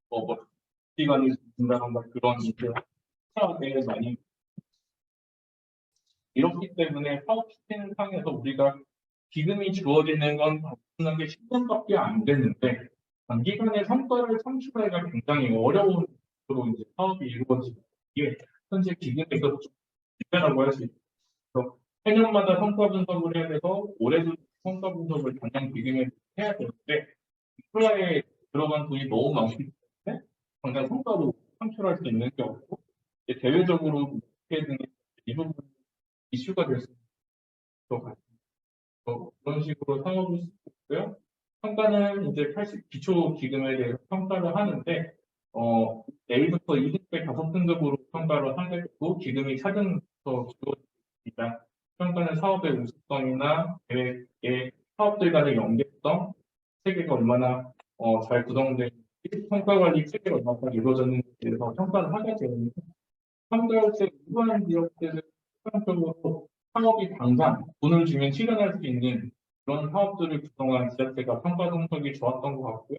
뭔가 시간이 준다던가 그런 이제 사업에 많이 이렇기 때문에 사업 시스템 상에서 우리가 기금이 주어지는 건 단순하게 10년밖에 안 됐는데 단기간에 성과를 창출하기가 굉장히 어려운 으로 이제 사업이 이루어지기에 현재 기금에서 좀 기대라고 할 수 있어요. 4년마다 성과 분석을 해야 돼서 올해도 성과 분석을 당장 기금에 해야 되는데 플라에 들어간 돈이 너무 많기 때문에 당장 성과로 창출할 수 있는 게 없고 대외적으로 등의 이 부분 이슈가 될 수 있는 것 같아요. 그런 식으로 사업을 쓰고 있고요. 평가는 이제 80 기초 기금에 대해서 평가를 하는데 A부터 E등급 5등급으로 평가를 하게 되고 기금이 4등부터 주어집니다. 평가는 사업의 우수성이나 계획의 사업들 간의 연계성, 체계가 얼마나 잘 구성되는지, 평가 관리 체계가 얼마나 잘 이루어졌는지에 대해서 평가를 하게 되는데 평가할 때 일반 지역들은 통상적으로 사업이 당장 돈을 주면 실현할 수 있는 그런 사업들을 구성한 지자체가 평가 성적이 좋았던 것 같고요.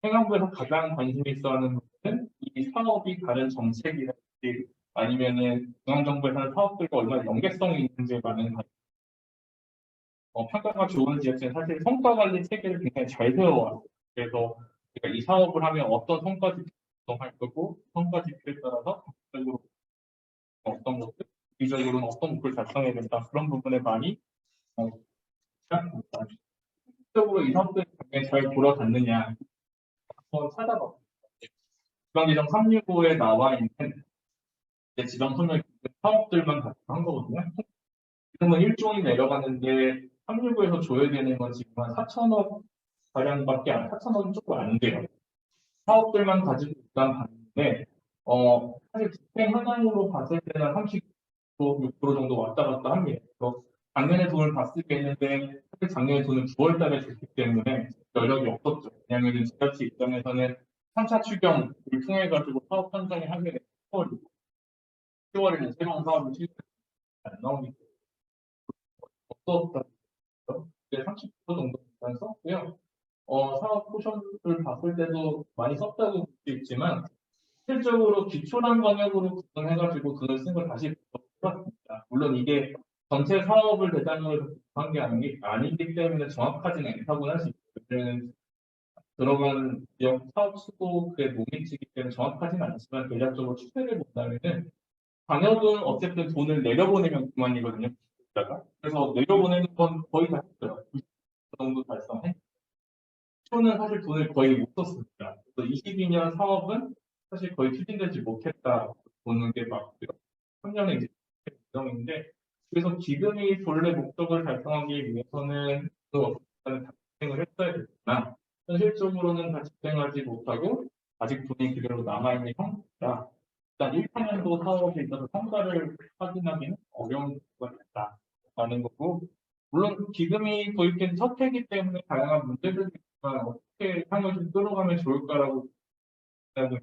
행안부에서 가장 관심 있어 하는 부분은 이 사업이 다른 정책이랄지 아니면은 중앙정부에서 하는 사업들과 얼마나 연계성이 있는지에 많은 관심 평가가 좋은 지자체는 사실 성과 관리 체계를 굉장히 잘 세워왔어요. 그래서 우리가 이 사업을 하면 어떤 성과 지표를 작성할 거고 성과 지표에 따라서 적극적으로 어떤 것들, 주기적으로는 어떤 목표를 달성해야 된다. 그런 부분에 많이 실질적으로 이 사업들이 굉장히 잘 돌아갔느냐 한번 찾아봤어요. 지방재정 365에 나와 있는 이제 지방소멸 사업들만 가지고 한 거거든요. 지금은 1종이 내려갔는데 365에서 줘야 되는 건 지금 한 4천억 가량밖에 4천억 조금 안 돼요. 사업들만 가지고 일단 봤는데 사실 집행 현황으로 봤을 때는 30% 6% 정도 왔다 갔다 합니다. 그래서 작년에 돈을 다 쓰게 했는데 사실 작년에 돈을 9월 달에 줬기 때문에 여력이 없었죠. 왜냐하면 지자체 입장에서는 3차 추경을 통해 가지고 사업 편성이 하게 된 10월이고 10월에는 새로운 사업을 실시안 나오기 때문에 없었다. 이제 30% 정도 일단 썼고요. 사업 포션을 봤을 때도 많이 썼다고 볼 수 있지만 실질적으로 기초란 방역으로 구성해가지고 돈을 쓴 걸 다시 풀었습니다. 물론 이게 전체 사업을 대상으로 한 게 아니기 때문에 정확하지는 않다고 할 수 있어요. 들어간 지역 사업 수도에 몸미치기 때문에 정확하지는 않지만 대략적으로 추세를 본다면은 방역은 어쨌든 돈을 내려보내면 그만이거든요. 그래서 내려보내는 건 거의 다 했어요. 90% 정도 달성해. 기초는 사실 돈을 거의 못 썼습니다. 그래서 22년 사업은 사실 거의 추진되지 못했다 보는 게 맞고요. 3년에 이제 예정인데 그래서 기금이 본래 목적을 달성하기 위해서는 또 집행을 했어야 됐으나 현실적으로는 다 집행하지 못하고 아직 돈이 그대로 남아있는 형태라 일단 1차년도 사업에 있어서 성과를 확인하기는 어려운 부분이 있다라는 거고 물론 기금이 도입된 첫 해이기 때문에 다양한 문제들이 있지만 어떻게 향을 좀 끌어가면 좋을까라고 생각을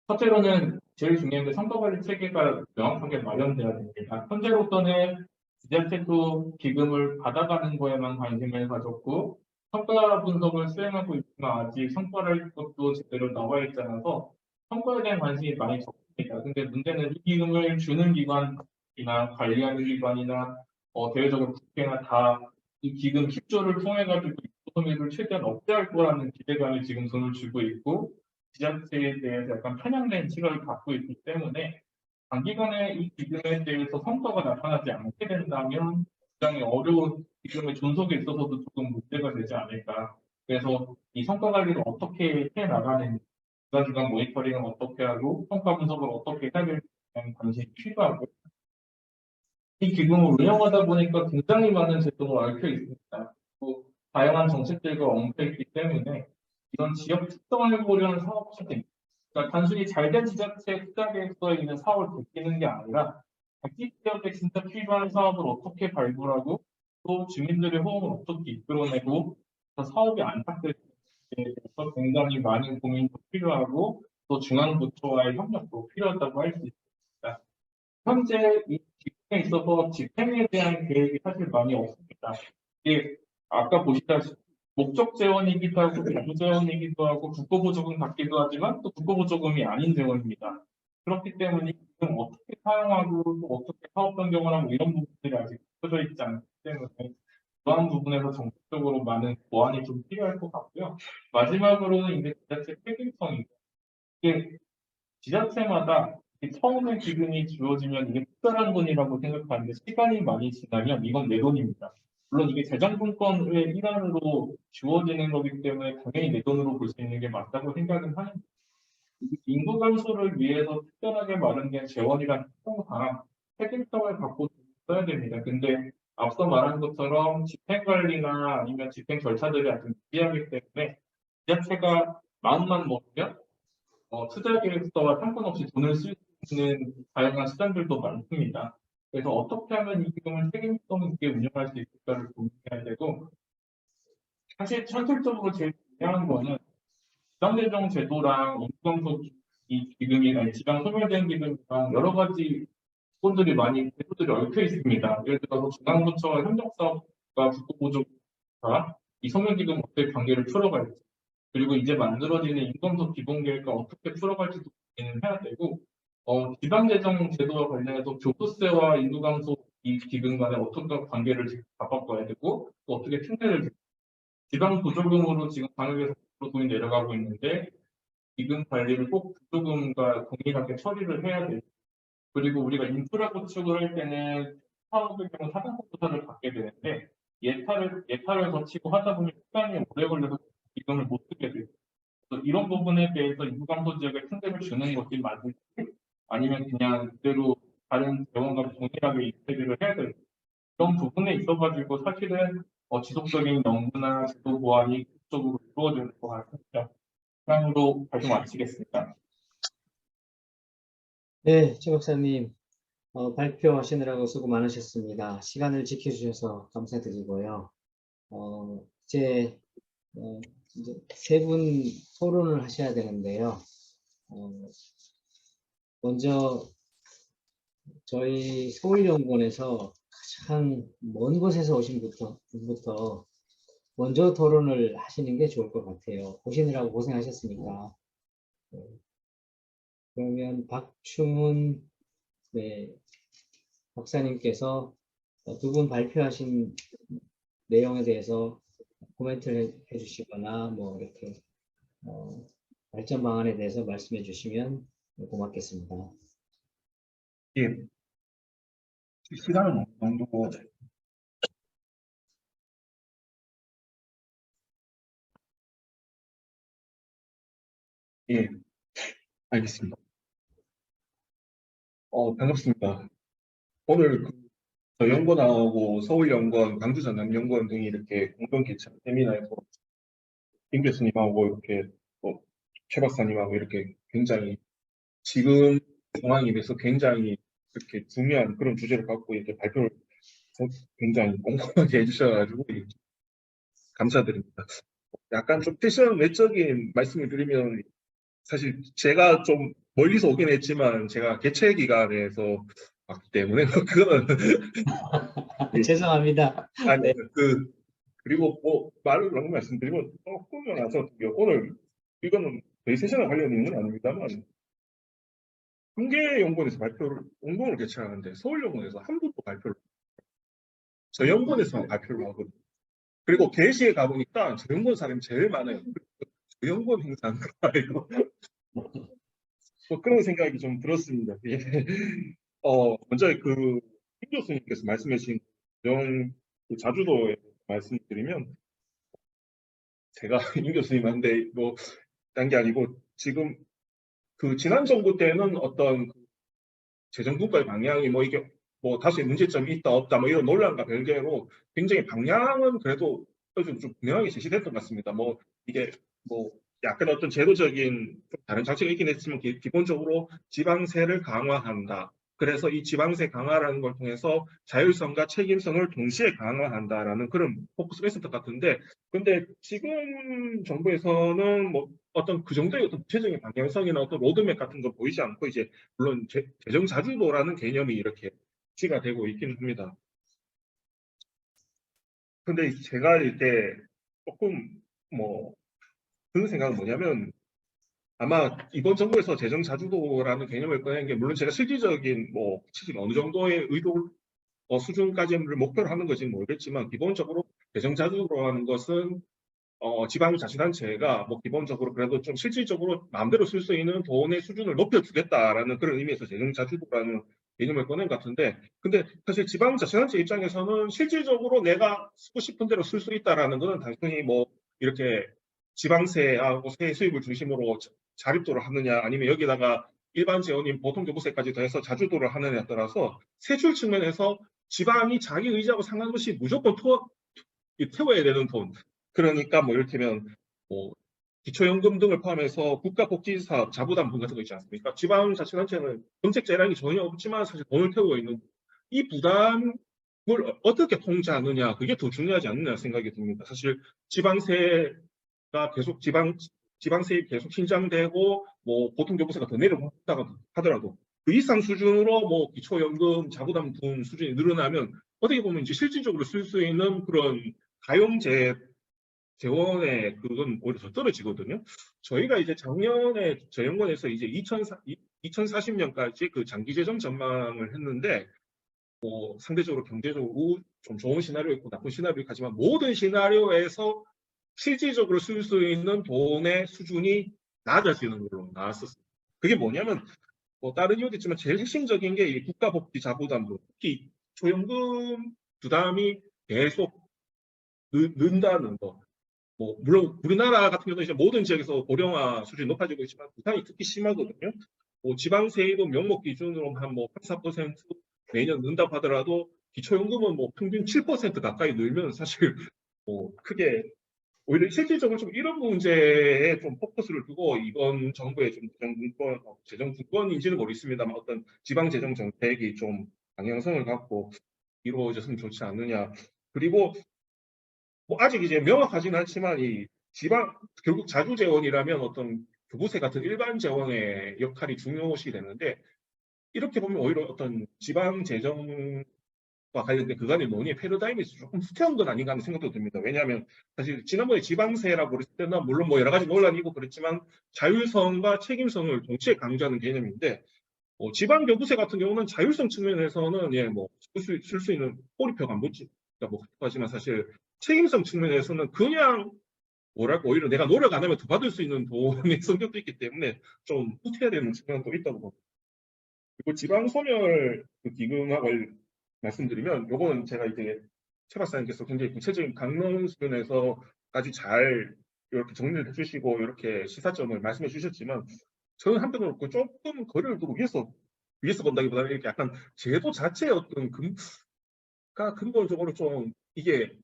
첫째로는 제일 중요한 게 성과관리 체계가 명확하게 마련돼야 됩니다. 현재로서는 지자체도 기금을 받아가는 거에만 관심을 가졌고 성과 분석을 수행하고 있지만 아직 성과를 것도 제대로 나와 있지 않아서 성과에 대한 관심이 많이 적습니다. 근데 문제는 이 기금을 주는 기관이나 관리하는 기관이나 대외적으로 국회나 다 이 기금 10조를 통해 가지고 소비를 최대한 억제할 거라는 기대감에 지금 돈을 주고 있고 지자체에 대해서 약간 편향된 시각을 갖고 있기 때문에 단기간에 이 기금에 대해서 성과가 나타나지 않게 된다면 굉장히 어려운 기금의 존속에 있어서도 조금 문제가 되지 않을까. 그래서 이 성과 관리를 어떻게 해 나가는지, 기간 모니터링을 어떻게 하고 성과 분석을 어떻게 해야 될지에 대한 관심이 필요하고 이 기금을 운영하다 보니까 굉장히 많은 제도가 얽혀 있습니다. 또 다양한 정책들과 엉켜 있기 때문에 이런 지역 특성을 고려한 사업 추진, 그러니까 단순히 잘된 지자체 투자 계획서에 있는 사업을 베끼는 게 아니라 자기 지역에 진짜 필요한 사업을 어떻게 발굴하고 또 주민들의 호응을 어떻게 이끌어내고 사업이 안착될 수 있는지에 대해서 굉장히 많은 고민도 필요하고 또 중앙부처와의 협력도 필요하다고 할 수 있습니다. 현재 이 집행에 있어서 집행에 대한 계획이 사실 많이 없습니다. 이게 아까 보시다시피 목적 재원이기도 하고 자주 재원이기도 하고 국고보조금 같기도 하지만 또 국고보조금이 아닌 재원입니다. 그렇기 때문에 지금 어떻게 사용하고 또 어떻게 사업 변경을 하고 이런 부분들이 아직 펴져 있지 않기 때문에 그러한 부분에서 정책적으로 많은 보완이 좀 필요할 것 같고요. 마지막으로는 이제 지자체 책임성입니다. 이게 지자체마다 처음에 기금이 주어지면 이게 특별한 돈이라고 생각하는데 시간이 많이 지나면 이건 내 돈입니다. 물론 이게 재정분권의 일환으로 주어지는 거기 때문에 당연히 내 돈으로 볼 수 있는 게 맞다고 생각은 하는데 인구 감소를 위해서 특별하게 마련된 재원이란 통상 책임성을 갖고 써야 됩니다. 근데 앞서 말한 것처럼 집행관리나 아니면 집행 절차들이 아주 미비하기 때문에 지자체가 마음만 먹으면 투자 계획서와 상관없이 돈을 쓸 수 있는 다양한 수단들도 많습니다. 그래서 어떻게 하면 이 기금을 책임성 있게 운영할 수 있을까를 고민해야 되고 사실 현실적으로 제일 중요한 거는 지방재정 제도랑 인구감소 이 기금이 아니 지방 소멸된 기금이랑 여러 가지 부분들이 많이 제도들이 얽혀 있습니다. 예를 들어서 중앙부처와 협력사업과 국고보조가 이 소멸기금 어떻게 관계를 풀어갈지 그리고 이제 만들어지는 인건소 기본계획과 어떻게 풀어갈지도 고민을 해야 되고 지방재정 제도와 관련해서 교부세와 인구감소 이 기금 간에 어떤 관계를 바꿔야 되고 또 어떻게 특례를 지방 보조금으로 지금 방역에서 돈이 내려가고 있는데 기금 관리를 꼭 보조금과 동일하게 처리를 해야 돼요. 그리고 우리가 인프라 구축을 할 때는 사업의 경우 사전공사를 받게 되는데 예타를 거치고 하다 보면 시간이 오래 걸려서 기금을 못 쓰게 돼요. 그래서 이런 부분에 대해서 유감소 지역에 특례를 주는 것이 맞을지 아니면 그냥 그대로 다른 병원과 동일하게 인테리를 해야 될지 이런 부분에 있어가지고 사실은 지속적인 연구나 제도 보완이 그쪽으로 이루어져야 될 것 같습니다. 이상으로 발표 마치겠습니다. 네, 최 박사님, 발표하시느라고 수고 많으셨습니다. 시간을 지켜주셔서 감사드리고요. 이제, 이제 세 분 토론을 하셔야 되는데요. 먼저 저희 서울연구원에서 가장 먼 곳에서 오신 분부터 먼저 토론을 하시는 게 좋을 것 같아요. 오시느라고 고생하셨으니까. 그러면 박충훈 박사님께서 두 분 발표하신 내용에 대해서 코멘트를 해주시거나 뭐 이렇게 발전 방안에 대해서 말씀해 주시면 고맙겠습니다. 예. 시간은 어느 정도 예, 알겠습니다. 반갑습니다. 오늘 저희 연구원하고 서울연구원, 광주전남연구원 등이 이렇게 공동 개최 세미나에서 김 교수님하고 이렇게 최 박사님하고 이렇게 굉장히 지금 상황에 대해서 굉장히 이렇게 중요한 그런 주제를 갖고 이렇게 발표를 굉장히 꼼꼼하게 해주셔가지고 감사드립니다. 약간 좀 패션 외적인 말씀을 드리면 사실 제가 좀 멀리서 오긴 했지만 제가 개최 기간에서 왔기 때문에 그거는 죄송합니다. 아니 그리고 뭐 말을 너무 말씀드리면 꾸며 나서 오늘 이거는 저희 세션에 관련 있는 건 아닙니다만 한 개 연구원에서 발표를 공동으로 개최하는데 서울연구원에서 한 분도 발표를 저 연구원에서 발표를 하거든요. 그리고 개시에 가보니까 저 연구원 사람이 제일 많아요. 저 연구원 행사인가 이거 뭐 그런 생각이 좀 들었습니다. 예. 먼저 김 교수님께서 말씀해 주신 자주도에 말씀드리면 제가 임 교수님한테 뭐 딴 게 아니고 지금 지난 정부 때는 어떤 재정 국가의 방향이 뭐 이게 뭐 다수의 문제점이 있다 없다 뭐 이런 논란과 별개로 굉장히 방향은 그래도 좀 분명하게 제시됐던 것 같습니다. 뭐 이게 뭐 약간 어떤 제도적인 다른 장치가 있긴 했지만 기본적으로 지방세를 강화한다. 그래서 이 지방세 강화라는 걸 통해서 자율성과 책임성을 동시에 강화한다라는 그런 포커스가 있었던 것 같은데, 근데 지금 정부에서는 뭐 어떤 그 정도의 어떤 구체적인 방향성이나 어떤 로드맵 같은 거 보이지 않고 이제 물론 재정 자주도라는 개념이 이렇게 지가 되고 있긴 합니다. 근데 제가 이렇게 조금 뭐 드는 생각은 뭐냐면 아마 이번 정부에서 재정 자주도라는 개념을 꺼낸 게 물론 제가 실질적인 뭐 어느 정도의 의도 수준까지를 목표로 하는 건지는 모르겠지만 기본적으로 재정 자주도라는 것은 지방자치단체가 뭐 기본적으로 그래도 좀 실질적으로 마음대로 쓸 수 있는 돈의 수준을 높여주겠다라는 그런 의미에서 재정자주도라는 개념을 꺼낸 것 같은데, 근데 사실 지방자치단체 입장에서는 실질적으로 내가 쓰고 싶은 대로 쓸 수 있다라는 것은 단순히 뭐 이렇게 지방세하고 세 수입을 중심으로 자립도를 하느냐 아니면 여기다가 일반 재원인 보통교부세까지 더해서 자주도를 하느냐에 따라서 세출 측면에서 지방이 자기 의지하고 상관없이 무조건 태워야 되는 돈, 그러니까 뭐 이를테면 뭐 기초연금 등을 포함해서 국가복지사업 자부담분 같은 거 있지 않습니까? 지방자치단체는 정책 재량이 전혀 없지만 사실 돈을 태우고 있는 이 부담을 어떻게 통제하느냐, 그게 더 중요하지 않느냐 생각이 듭니다. 사실 지방세가 계속 지방세입 계속 신장되고 뭐 보통교부세가 더 내려간다고 하더라도 그 이상 수준으로 뭐 기초연금 자부담분 수준이 늘어나면 어떻게 보면 이제 실질적으로 쓸 수 있는 그런 가용재 재원의 그건 오히려 더 떨어지거든요. 저희가 이제 작년에 저희 연구원에서 이제 2040년까지 그 장기 재정 전망을 했는데 뭐 상대적으로 경제적으로 좀 좋은 시나리오 있고 나쁜 시나리오 있지만 모든 시나리오에서 실질적으로 쓸 수 있는 돈의 수준이 낮아지는 걸로 나왔었어요. 그게 뭐냐면 뭐 다른 이유도 있지만 제일 핵심적인 게 이 국가복지 자부담도 특히 초연금 부담이 계속 는다는 거. 뭐 물론 우리나라 같은 경우는 이제 모든 지역에서 고령화 수준이 높아지고 있지만 부산이 특히 심하거든요. 뭐 지방세도 명목 기준으로 한 뭐 3, 4% 매년 는다고 하더라도 기초연금은 뭐 평균 7% 가까이 늘면 사실 뭐 크게 오히려 실질적으로 좀 이런 문제에 좀 포커스를 두고 이번 정부의 좀 재정 분권인지는 모르겠습니다만 어떤 지방 재정 정책이 좀 방향성을 갖고 이루어졌으면 좋지 않느냐. 그리고 뭐 아직 이제 명확하지는 않지만 이 지방 결국 자주 재원이라면 어떤 교부세 같은 일반 재원의 역할이 중요시 되는데 이렇게 보면 오히려 어떤 지방 재정과 관련된 그간의 논의의 패러다임이 조금 후퇴한 건 아닌가 하는 생각도 듭니다. 왜냐하면 사실 지난번에 지방세라고 그랬을 때는 물론 뭐 여러 가지 논란이 있고 그랬지만 자율성과 책임성을 동시에 강조하는 개념인데 지방 교부세 같은 경우는 자율성 측면에서는 예, 뭐 쓸 수 있는 꼬리표가 안 붙지. 그러니까 뭐 하지만 사실 책임성 측면에서는 그냥 뭐랄까 오히려 내가 노력 안 하면 더 받을 수 있는 돈의 성격도 있기 때문에 좀 후퇴해야 되는 측면도 있다고 봅니다. 그리고 지방 소멸 그 기금하고 말씀드리면 요거는 제가 이제 최 박사님께서 굉장히 구체적인 강론 수준에서까지 잘 이렇게 정리를 해주시고 이렇게 시사점을 말씀해 주셨지만 저는 한편으로 조금 거리를 두고 위에서 본다기보다는 이렇게 약간 제도 자체의 어떤 근본적으로 좀 이게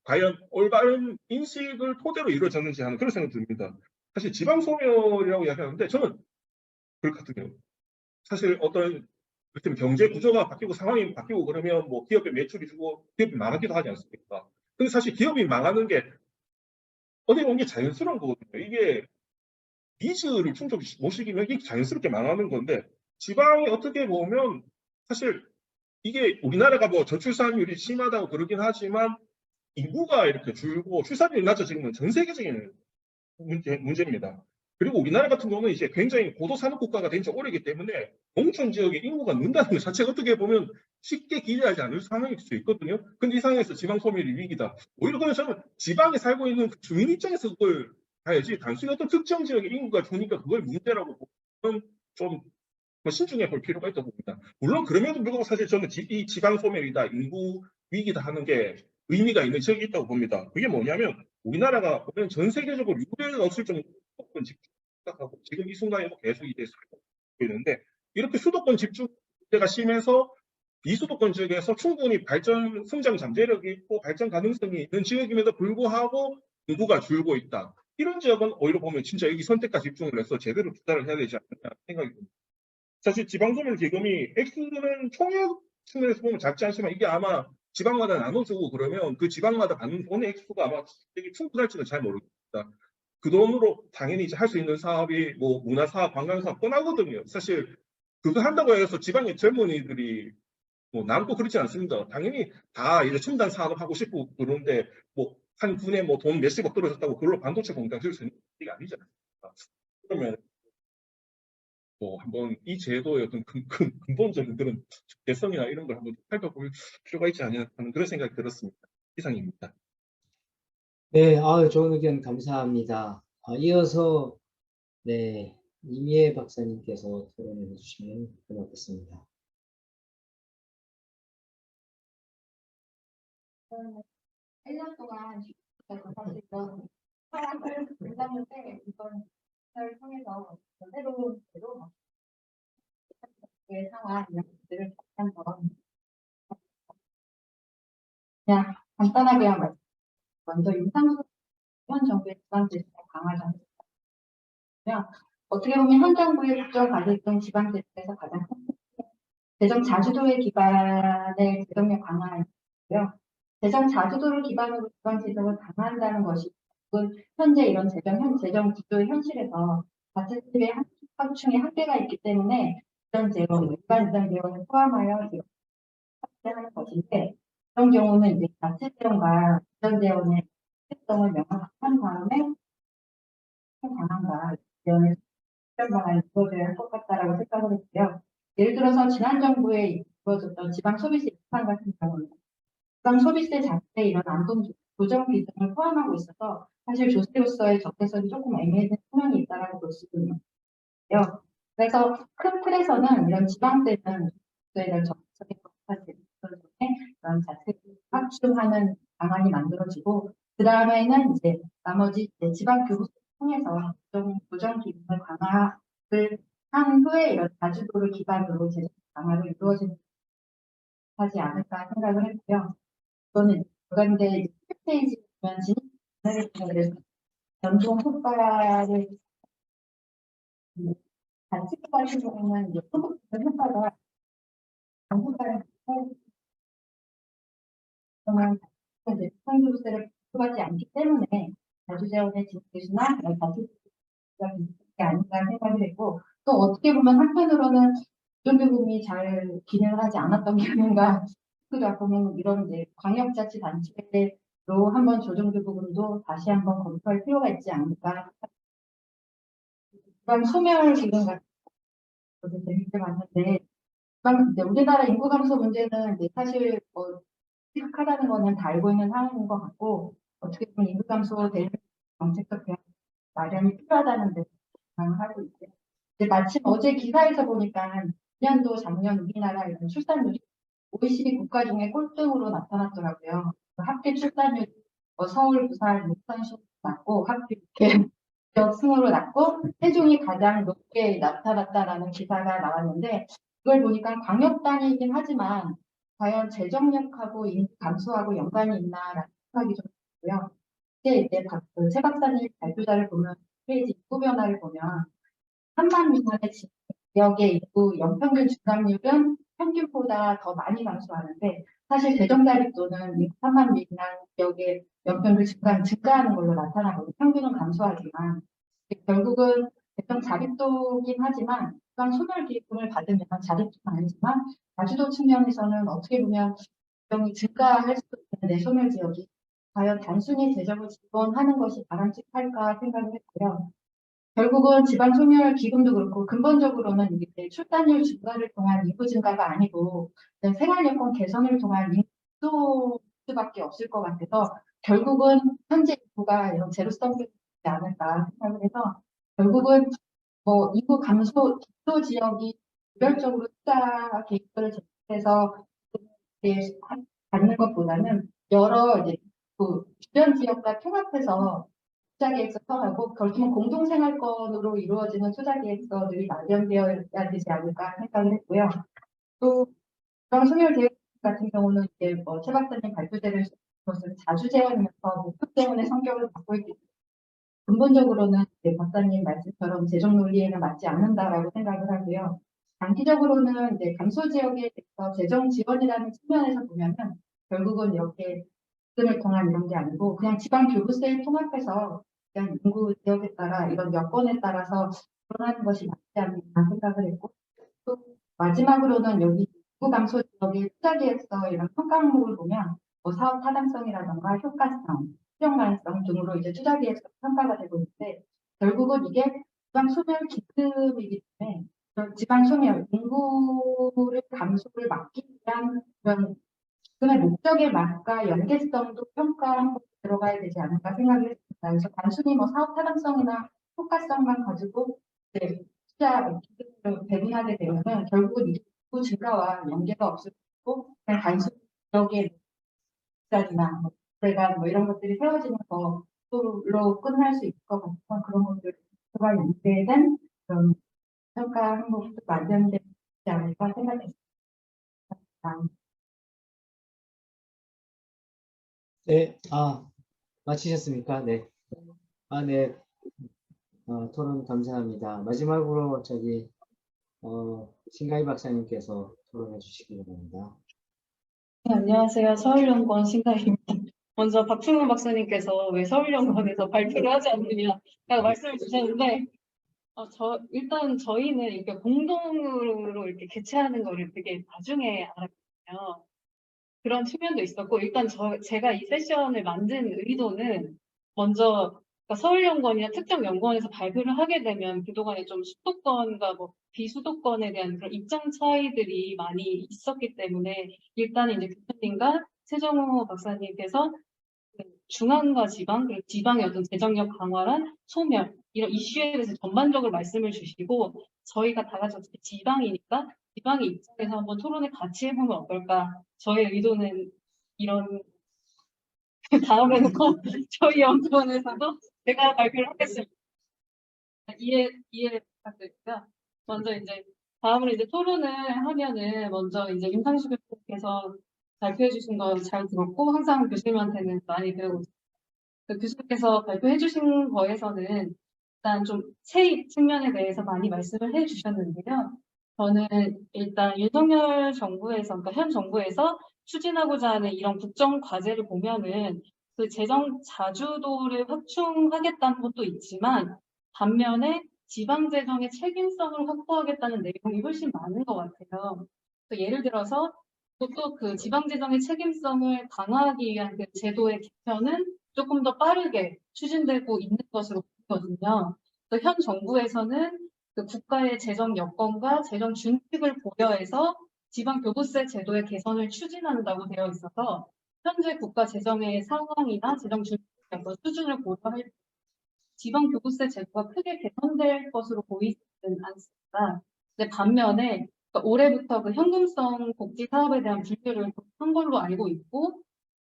과연 올바른 인식을 토대로 이루어졌는지 하는 그런 생각이 듭니다. 사실 지방 소멸이라고 이야기하는데 저는 그렇거든요. 사실 어떤 그렇다면 경제 구조가 바뀌고 상황이 바뀌고 그러면 뭐 기업의 매출이 주고 기업이 망하기도 하지 않습니까? 근데 사실 기업이 망하는 게 어디 보면 게 자연스러운 거거든요. 이게 니즈를 충족 못 시키면 이게 자연스럽게 망하는 건데 지방이 어떻게 보면 사실 이게 우리나라가 뭐 저출산율이 심하다고 그러긴 하지만 인구가 이렇게 줄고 출산율이 낮아지는 건 전 세계적인 문제입니다. 그리고 우리나라 같은 경우는 이제 굉장히 고도 산업 국가가 된 지 오래이기 때문에 농촌 지역의 인구가 는다는 것 자체가 어떻게 보면 쉽게 기대하지 않을 상황일 수 있거든요. 근데 이 상황에서 지방 소멸이 위기다. 오히려 그냥 저는 지방에 살고 있는 주민 입장에서 그걸 봐야지 단순히 어떤 특정 지역의 인구가 주니까 그걸 문제라고 보면 좀 신중해 볼 필요가 있다고 봅니다. 물론 그럼에도 불구하고 사실 저는 이 지방 소멸이다, 인구 위기다 하는 게 의미가 있는 지역이 있다고 봅니다. 그게 뭐냐면 우리나라가 보면 전 세계적으로 유례가 없을 정도로 수도권 집중하고 지금 이 순간에도 계속 이제 수도권 있는데 이렇게 수도권 집중 문제가 심해서 비수도권 지역에서 충분히 발전 성장 잠재력이 있고 발전 가능성이 있는 지역임에도 불구하고 인구가 줄고 있다. 이런 지역은 오히려 보면 진짜 여기 선택과 집중을 해서 제대로 투자를 해야 되지 않느냐 생각이 듭니다. 사실 지방소멸 기금이 액수는 총액 측면에서 보면 작지 않지만 이게 아마 지방마다 나눠주고 그러면 그 지방마다 받는 돈의 액수가 아마 되게 충분할지는 잘 모르겠습니다. 그 돈으로 당연히 이제 할 수 있는 사업이 뭐 문화사업, 관광사업 뻔하거든요. 사실 그거 한다고 해서 지방의 젊은이들이 뭐 남고 그렇지 않습니다. 당연히 다 이제 첨단 산업 하고 싶고 그런데 뭐 한 분에 뭐 돈 몇십억 떨어졌다고 그걸로 반도체 공장 지을 수 있는 게 아니잖아요. 그러면 뭐 한번 이 제도의 어떤 근본적인 그런 적대성이나 이런 걸 한번 살펴볼 필요가 있지 않냐 하는 그런 생각이 들었습니다. 이상입니다. 네, 좋은 의견 감사합니다. 이어서 네, 이미애 박사님께서 토론해 주시면 고맙겠습니다. 1년 동안 사실은 사람을 만났는데 이번 을 통해서 새로운 제도 상황 이런 것들을 한번 그냥 간단하게 말씀. 먼저 임상수 현 정부의 지방 제도가 강화하지 않습니다. 어떻게 보면 현 정부의 국정 가지던 지방 제도에서 가장 큰 재정 자주도의 기반의 재정력 강화이고요. 재정 자주도를 기반으로 지방 재정을 강화한다는 것이 현재 이런 재정 구조의 현실에서 자치집의 확충에 한계가 있기 때문에 이런 재원, 일반 이전 재원을 포함하여 확대하는 것인데 그런 경우는 이제 자치 재원과 이전 재원의 특성을 명확한 다음에 강한가 재원의 수련 방안이 이루어져야 할 것 같다라고 생각을 했고요. 예를 들어서 지난 정부의 이루어졌던 지방 소비세 인상 같은 경우는 지방 소비세 자체에 이런 안동 조정 비중을 포함하고 있어서 사실 조세로서의 적대성이 조금 애매해진 측면이 있다고 볼 수 있는데요. 그래서 큰 틀에서는 이런 지방세는 조세에 대한 적대성이 높아지는 그런 자체를 확충하는 방안이 만들어지고 그 다음에는 이제 나머지 이제 지방 교부를 통해서 조정 기능을 강화를 한 후에 이런 자주도를 기반으로 재정 강화를 이루어지는 하지 않을까 생각을 했고요. 이거는 그런데 페이지 보면 진입 연동 효과를 같이 같은 경우는 이제 소득 효과가 전국가를 그러면 이제 상주세를 부과하지 않기 때문에 자주재원의 지출이나 자주재원이 아닌가 생각이 되고 또 어떻게 보면 한편으로는 조정기금이 잘 기능을 하지 않았던 게 아닌가 싶기도 보면 이런 이제 광역자치단체로 한번 조정기금도 다시 한번 검토할 필요가 있지 않을까. 그런 소멸 기금 같은 것도 재밌게 봤는데 이제 우리나라 인구 감소 문제는 이제 사실 심각하다는 거는 다 알고 있는 상황인 것 같고 어떻게 보면 인구 감소 대응 정책적 대안 마련이 필요하다는 데 하고 있어요. 이제 마침 어제 기사에서 보니까 작년도 작년 우리나라 이런 출산율이 OECD 국가 중에 꼴등으로 나타났더라고요. 합계 출산율 서울, 부산, 인천시 낮고 합계 이렇게 지역 순으로 낮고 세종이 가장 높게 나타났다라는 기사가 나왔는데 그걸 보니까 광역 단위이긴 하지만 과연 재정력하고 인구 감소하고 연관이 있나라는 생각이 좀 들고요. 이게 이제 최 박사님 발표자를 보면 페이지 인구 변화를 보면 3만 미만의 지역의 인구 연평균 증감률은 평균보다 더 많이 감소하는데 사실 재정자립도는 3만 미만 지역의 연평균 증가하는 걸로 나타나거든요. 평균은 감소하지만 결국은 재정 자립도긴 하지만 그런 소멸 기금을 받으면 자립도는 아니지만 자주도 측면에서는 어떻게 보면 재정이 증가할 수도 있는데 소멸 지역이 과연 단순히 재정을 지원하는 것이 바람직할까 생각을 했고요. 결국은 지방 소멸 기금도 그렇고 근본적으로는 이게 출산율 증가를 통한 인구 증가가 아니고 생활 여건 개선을 통한 인구밖에 없을 것 같아서 결국은 현재 인구가 이런 제로섬이 되지 않을까 생각을 해서 결국은 인구 감소 기초 지역이 개별적으로 투자 계획을 제시해서 받는 것보다는 여러 이제 주변 지역과 통합해서 투자계획서하고 결국은 공동생활권으로 이루어지는 투자계획서들이 마련되어야 되지 않을까 생각을 했고요. 또 그런 소멸계획 같은 경우는 이제 최 박사님 발표되는 것은 자주재원이면서 목표재원의 성격을 갖고 있기 때문에 근본적으로는 이제 박사님 말씀처럼 재정 논리에는 맞지 않는다라고 생각을 하고요. 장기적으로는 이제 감소 지역에 대해서 재정 지원이라는 측면에서 보면은 결국은 이렇게 기금을 통한 이런 게 아니고 그냥 지방 교부세를 통합해서 그냥 인구 지역에 따라 이런 여건에 따라서 지원하는 것이 맞지 않나 생각을 했고 또 마지막으로는 여기 인구 감소 지역의 투자 계획서 이런 평가 항목을 보면 사업 타당성이라던가 효과성, 실용 가능성 등으로 이제 투자 계획서 평가가 되고 있는데 결국은 이게 지방 소멸 기금이기 때문에 지방 소멸 인구를 감소를 막기 위한 그런 그의 목적의 맛과 연계성도 평가한 들어가야 되지 않을까 생각이 했습니다. 그래서 단순히 사업 타당성이나 효과성만 가지고 투자 기금을 배분하게 되면 결국은 인구 증가와 연계가 없을 거고 그냥 단순히 지역의 투자나 대간 이런 것들이 세워지는 것으로 끝날 수 있을 것 같아서 그런 것들과 연계된 그런 평가 항목도 마련되지 않을까 생각했습니다. 네, 마치셨습니까? 네. 네. 토론 감사합니다. 마지막으로 신가희 박사님께서 토론해 주시기 바랍니다. 네, 안녕하세요. 서울연구원 신가희입니다. 먼저 박충훈 박사님께서 왜 서울연구원에서 발표를 하지 않느냐 말씀을 주셨는데 일단 저희는 이렇게 공동으로 이렇게 개최하는 거를 되게 나중에 알았거든요. 그런 측면도 있었고 일단 제가 이 세션을 만든 의도는 먼저 그러니까 서울연구원이나 특정 연구원에서 발표를 하게 되면 그동안에 좀 수도권과 뭐 비수도권에 대한 그런 입장 차이들이 많이 있었기 때문에 일단은 이제 교수님과 최정호 박사님께서 그 중앙과 지방, 그리고 지방의 어떤 재정력 강화란 소멸, 이런 이슈에 대해서 전반적으로 말씀을 주시고 저희가 다 같이 어차피 지방이니까 지방의 입장에서 한번 토론을 같이 해보면 어떨까. 저의 의도는 이런 다음에는 꼭 저희 연구원에서도 제가 발표를 하겠습니다. 이해 부탁드립니다. 먼저 이제 다음으로 이제 토론을 하면은 먼저 이제 임상수 교수님께서 발표해 주신 거 잘 들었고 항상 교수님한테는 많이 배우고 있습니다. 그 교수님께서 발표해 주신 거에서는 일단 좀 세입 측면에 대해서 많이 말씀을 해 주셨는데요. 저는 일단 윤석열 정부에서, 그러니까 현 정부에서 추진하고자 하는 이런 국정 과제를 보면은 그 재정 자주도를 확충하겠다는 것도 있지만 반면에 지방 재정의 책임성을 확보하겠다는 내용이 훨씬 많은 것 같아요. 예를 들어서 또 그 지방 재정의 책임성을 강화하기 위한 그 제도의 개편은 조금 더 빠르게 추진되고 있는 것으로 보이거든요. 그래서 현 정부에서는 그 국가의 재정 여건과 재정 준칙을 고려해서 지방 교부세 제도의 개선을 추진한다고 되어 있어서 현재 국가 재정의 상황이나 재정 준칙의 어떤 수준을 고려할 때 지방 교부세 제도가 크게 개선될 것으로 보이지는 않습니다. 근데 반면에 그러니까 올해부터 그 현금성 복지 사업에 대한 분류를 한 걸로 알고 있고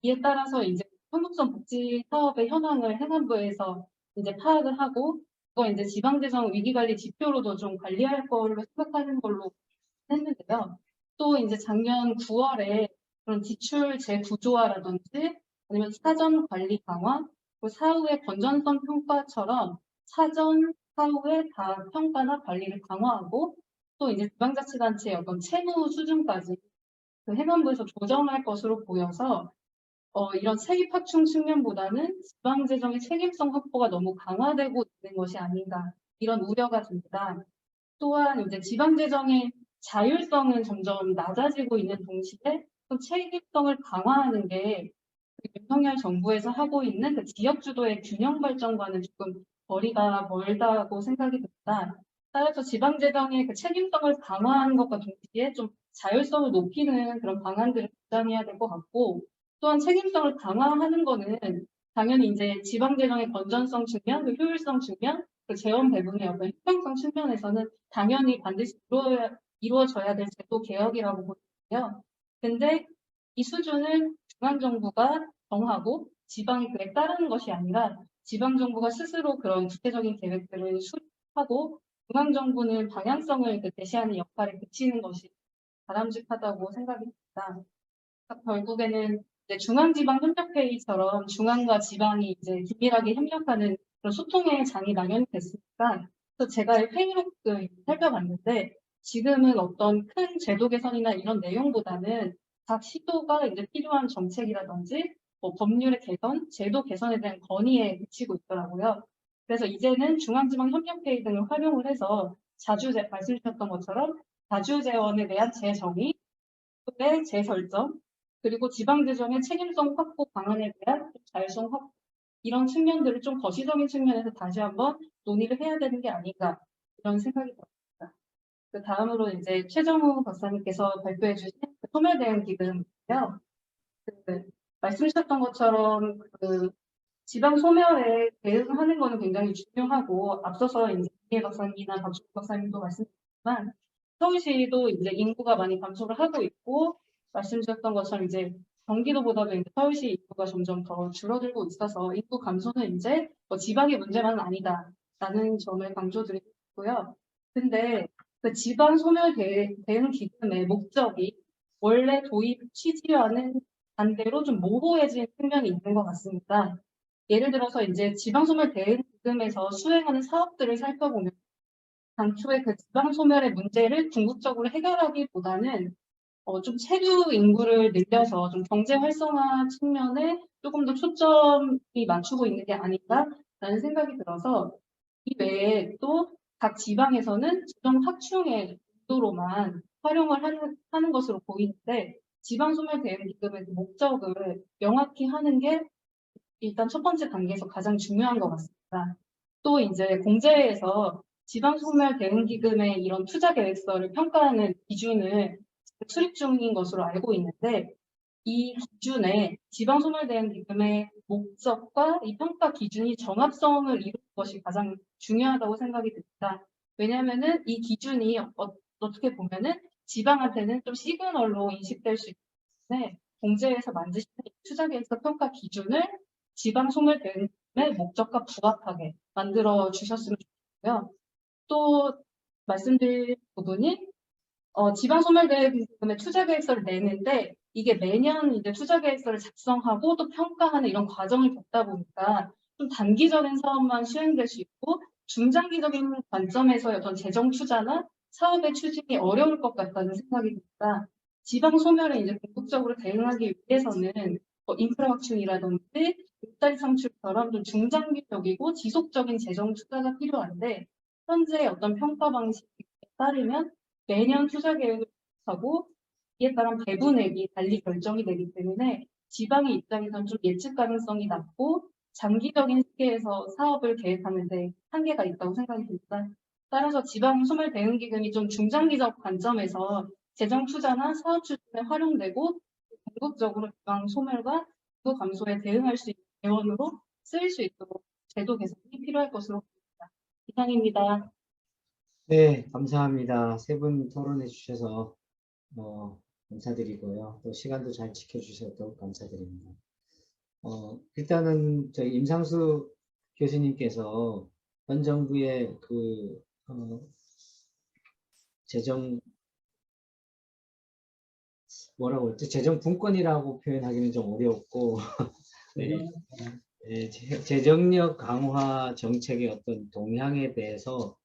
이에 따라서 이제 현금성 복지 사업의 현황을 행안부에서 이제 파악을 하고 그거 이제 지방재정 위기관리 지표로도 좀 관리할 걸로 생각하는 걸로 했는데요. 또 이제 작년 9월에 그런 지출 재구조화라든지 아니면 사전 관리 강화, 그리고 사후의 건전성 평가처럼 사전, 사후의 다 평가나 관리를 강화하고 또 이제 지방자치단체의 어떤 채무 수준까지 그 행안부에서 조정할 것으로 보여서 이런 세입 확충 측면보다는 지방재정의 책임성 확보가 너무 강화되고 있는 것이 아닌가 이런 우려가 듭니다. 또한 이제 지방재정의 자율성은 점점 낮아지고 있는 동시에 또 책임성을 강화하는 게 윤석열 정부에서 하고 있는 그 지역 주도의 균형 발전과는 조금 거리가 멀다고 생각이 듭니다. 따라서 지방재정의 그 책임성을 강화하는 것과 동시에 좀 자율성을 높이는 그런 방안들을 구상해야 될 것 같고 또한 책임성을 강화하는 거는 당연히 이제 지방재정의 건전성 측면, 그 효율성 측면, 그 재원 배분의 어떤 형평성 측면에서는 당연히 반드시 이루어져야 될 제도 개혁이라고 보이고요. 근데 이 수준을 중앙정부가 정하고 지방이 그에 따르는 것이 아니라 지방정부가 스스로 그런 구체적인 계획들을 수립하고 중앙정부는 방향성을 제시하는 역할에 그치는 것이 바람직하다고 생각이 듭니다. 결국에는 이제 중앙지방협력회의처럼 중앙과 지방이 이제 긴밀하게 협력하는 그런 소통의 장이 마련이 됐으니까 그래서 제가 회의록을 살펴봤는데 지금은 어떤 큰 제도 개선이나 이런 내용보다는 각 시도가 이제 필요한 정책이라든지 뭐 법률의 개선, 제도 개선에 대한 건의에 그치고 있더라고요. 그래서 이제는 중앙지방협력회의 등을 활용을 해서 말씀 주셨던 것처럼 자주재원에 대한 재정의, 재설정, 그리고 지방재정의 책임성 확보 방안에 대한 자율성 확보 이런 측면들을 좀 거시적인 측면에서 다시 한번 논의를 해야 되는 게 아닌가 이런 생각이 듭니다. 그 다음으로 이제 최정우 박사님께서 발표해 주신 소멸 대응 기금인데요. 말씀 주셨던 것처럼 그 지방 소멸에 대응하는 것은 굉장히 중요하고 앞서서 이제 이해 박사님이나 박준 박사님도 말씀드렸지만 서울시도 이제 인구가 많이 감소를 하고 있고 말씀 주셨던 것처럼 이제 경기도보다도 이제 서울시 인구가 점점 더 줄어들고 있어서 인구 감소는 이제 뭐 지방의 문제만은 아니다라는 점을 강조드리고 있고요. 근데 그 지방 소멸 대응 기금의 목적이 원래 도입 취지와는 반대로 좀 모호해진 측면이 있는 것 같습니다. 예를 들어서 이제 지방소멸 대응 기금에서 수행하는 사업들을 살펴보면 당초에 그 지방소멸의 문제를 궁극적으로 해결하기보다는 좀 체류 인구를 늘려서 좀 경제 활성화 측면에 조금 더 초점이 맞추고 있는 게 아닌가라는 생각이 들어서 이 외에 또 각 지방에서는 재정 확충의 용도로만 활용을 하는 것으로 보이는데 지방소멸 대응 기금의 목적을 명확히 하는 게 일단 첫 번째 단계에서 가장 중요한 것 같습니다. 있습니다. 또 이제 공제에서 지방소멸대응기금의 이런 투자 계획서를 평가하는 기준을 수립 중인 것으로 알고 있는데 이 기준에 지방소멸대응기금의 목적과 이 평가 기준이 정합성을 이루는 것이 가장 중요하다고 생각이 듭니다. 왜냐하면은 이 기준이 어떻게 보면은 지방한테는 좀 시그널로 인식될 수 있기 때문에 공제에서 만드시는 투자계획서 평가 기준을 지방소멸대응의 목적과 부합하게 만들어 주셨으면 좋겠고요. 또 말씀드릴 부분이 지방소멸대응의 투자계획서를 내는데 이게 매년 이제 투자계획서를 작성하고 또 평가하는 이런 과정을 겪다 보니까 좀 단기적인 사업만 수행될 수 있고 중장기적인 관점에서의 어떤 재정 투자나 사업의 추진이 어려울 것 같다는 생각이 듭니다. 지방 소멸에 이제 궁극적으로 대응하기 위해서는 인프라 확충이라든지 일자리 창출처럼 좀 중장기적이고 지속적인 재정 투자가 필요한데 현재 어떤 평가 방식에 따르면 매년 투자 계획을 하고 이에 따른 배분액이 달리 결정이 되기 때문에 지방의 입장에서는 좀 예측 가능성이 낮고 장기적인 시기에서 사업을 계획하는 데 한계가 있다고 생각이 듭니다. 따라서 지방 소멸 대응 기금이 좀 중장기적 관점에서 재정 투자나 사업 추진에 활용되고 궁극적으로 지방 소멸과 인구 감소에 대응할 수 있는 재원으로 쓰일 수 있도록 제도 개선이 필요할 것으로 보입니다. 이상입니다. 네, 감사합니다. 세 분 토론해 주셔서 감사드리고요. 또 시간도 잘 지켜주셔서 더욱 감사드립니다. 일단은 저희 임상수 교수님께서 현 정부의 그 재정 뭐라고 했지? 재정 분권이라고 표현하기는 좀 어려웠고 재정력 강화 정책의 어떤 동향에 대해서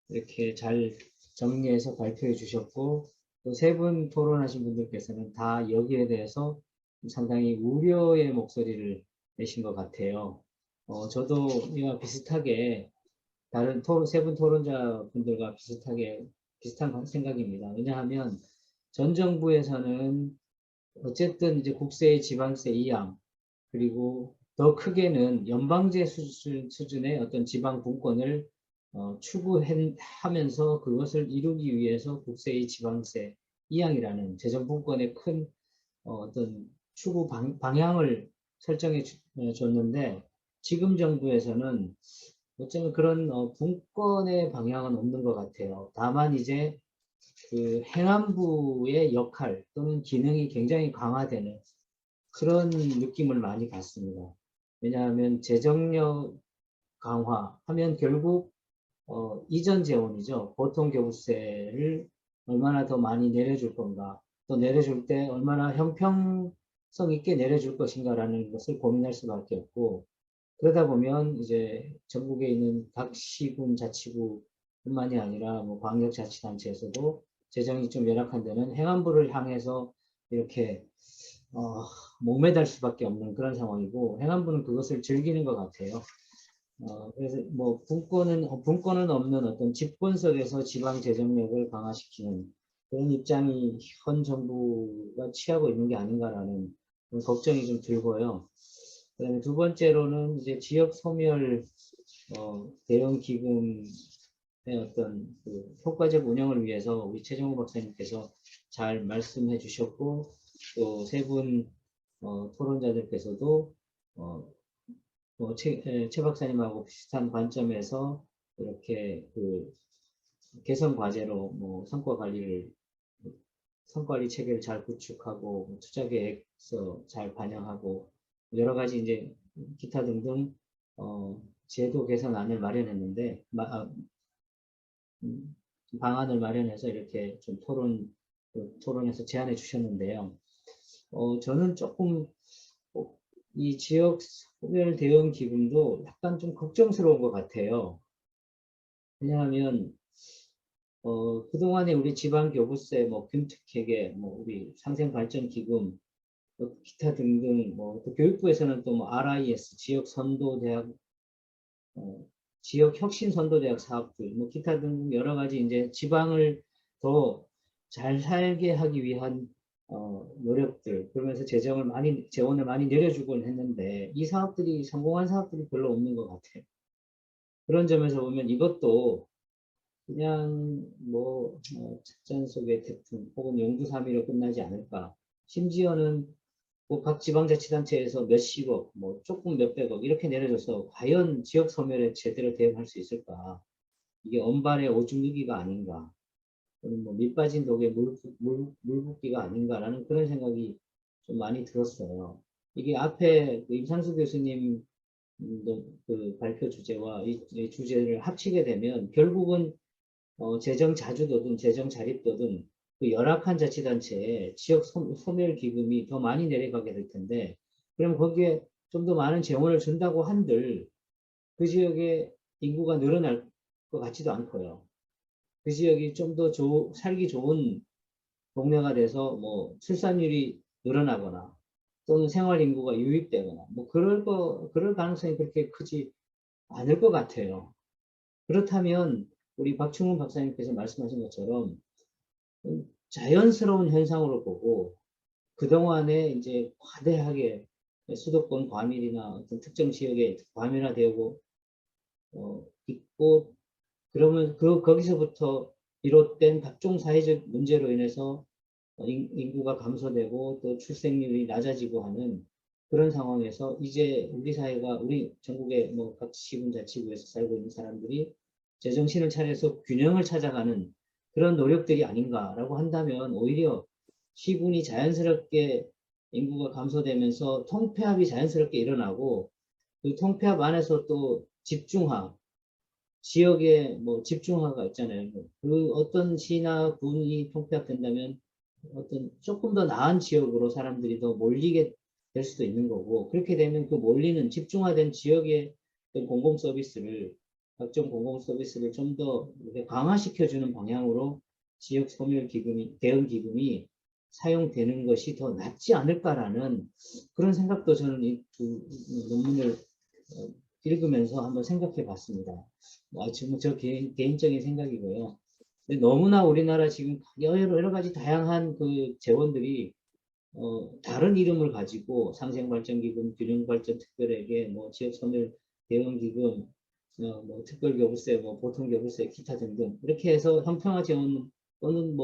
이렇게 잘 정리해서 발표해 주셨고 또 세 분 토론하신 분들께서는 다 여기에 대해서 상당히 우려의 목소리를 내신 것 같아요. 저도 이와 비슷하게 다른 세 분 토론자 분들과 비슷한 생각입니다. 왜냐하면 전 정부에서는 어쨌든 이제 국세의 지방세 이양 그리고 더 크게는 연방제 수준의 어떤 지방 분권을 추구하면서 그것을 이루기 위해서 국세의 지방세 이양이라는 재정 분권의 큰 어떤 추구 방향을 설정해 줬는데 지금 정부에서는 어쩌면 그런 분권의 방향은 없는 것 같아요. 다만 이제 그 행안부의 역할 또는 기능이 굉장히 강화되는 그런 느낌을 많이 받습니다. 왜냐하면 재정력 강화하면 결국 이전 재원이죠. 보통교부세를 얼마나 더 많이 내려줄 건가, 또 내려줄 때 얼마나 형평성 있게 내려줄 것인가라는 것을 고민할 수밖에 없고, 그러다 보면 이제 전국에 있는 각 시군 자치구뿐만이 아니라 뭐 광역자치단체에서도 재정이 좀 열악한 데는 행안부를 향해서 이렇게 목매달 수밖에 없는 그런 상황이고 행안부는 그것을 즐기는 것 같아요. 그래서 뭐 분권은 없는 어떤 집권석에서 지방 재정력을 강화시키는 그런 입장이 현 정부가 취하고 있는 게 아닌가라는 그런 걱정이 좀 들고요. 그다음에 두 번째로는 이제 지역 소멸 대응 기금의 어떤 그 효과적 운영을 위해서 우리 최정호 박사님께서 잘 말씀해 주셨고 또 세 분 토론자들께서도 최 박사님하고 비슷한 관점에서 이렇게 그 개선 과제로 뭐 성과관리 체계를 잘 구축하고 투자 계획서 잘 반영하고 여러 가지 이제 기타 등등 제도 개선안을 마련했는데 방안을 마련해서 이렇게 좀 토론에서 제안해 주셨는데요. 저는 조금 이 지역 소멸 대응 기금도 약간 좀 걱정스러운 것 같아요. 왜냐하면 그동안에 우리 지방교부세, 뭐 균특회계, 뭐 우리 상생발전기금, 기타 등등, 또 교육부에서는 또 뭐 RIS, 지역선도대학, 지역혁신선도대학 사업들, 뭐 기타 등등 여러 가지 이제 지방을 더 잘 살게 하기 위한 노력들, 그러면서 재원을 많이 내려주곤 했는데 이 사업들이 성공한 사업들이 별로 없는 것 같아요. 그런 점에서 보면 이것도 그냥 작전속의 태풍 혹은 용두사미로 끝나지 않을까. 심지어는 각 지방자치단체에서 몇십억, 조금 몇백억 이렇게 내려줘서 과연 지역 소멸에 제대로 대응할 수 있을까? 이게 언발의 오줌 누기가 아닌가? 또는 밑 빠진 독에 물 붓기가 아닌가라는 그런 생각이 좀 많이 들었어요. 이게 앞에 그 임상수 교수님 그 발표 주제와 이 주제를 합치게 되면 결국은 재정 자주도든 재정 자립도든 그 열악한 자치단체에 지역 소멸 기금이 더 많이 내려가게 될 텐데, 그럼 거기에 좀 더 많은 재원을 준다고 한들 그 지역의 인구가 늘어날 것 같지도 않고요. 그 지역이 좀 더 살기 좋은 동네가 돼서 출산율이 늘어나거나 또는 생활 인구가 유입되거나 그럴 가능성이 그렇게 크지 않을 것 같아요. 그렇다면 우리 박충훈 박사님께서 말씀하신 것처럼 자연스러운 현상으로 보고 그동안에 이제 과대하게 수도권 과밀이나 어떤 특정 지역에 과밀화되고 있고, 그러면 거기서부터 비롯된 각종 사회적 문제로 인해서 인구가 감소되고 또 출생률이 낮아지고 하는 그런 상황에서 이제 우리 사회가, 우리 전국의 각 시군 자치구에서 살고 있는 사람들이 제정신을 차려서 균형을 찾아가는 그런 노력들이 아닌가라고 한다면, 오히려 시군이 자연스럽게 인구가 감소되면서 통폐합이 자연스럽게 일어나고, 그 통폐합 안에서 또 집중화, 지역에 집중화가 있잖아요. 그 어떤 시나 군이 통폐합된다면 어떤 조금 더 나은 지역으로 사람들이 더 몰리게 될 수도 있는 거고, 그렇게 되면 그 몰리는 집중화된 지역의 공공 서비스를, 각종 공공 서비스를 좀 더 강화시켜주는 방향으로 지역 소멸 기금이, 대응 기금이 사용되는 것이 더 낫지 않을까라는 그런 생각도 저는 이 두 논문을 읽으면서 한번 생각해 봤습니다. 지금 저 개인적인 생각이고요. 근데 너무나 우리나라 지금 여러 가지 다양한 그 재원들이 다른 이름을 가지고 상생발전기금, 균형발전특별회계, 지역소멸 대응기금, 특별교부세, 보통교부세, 기타 등등 이렇게 해서 형평화 재원 또는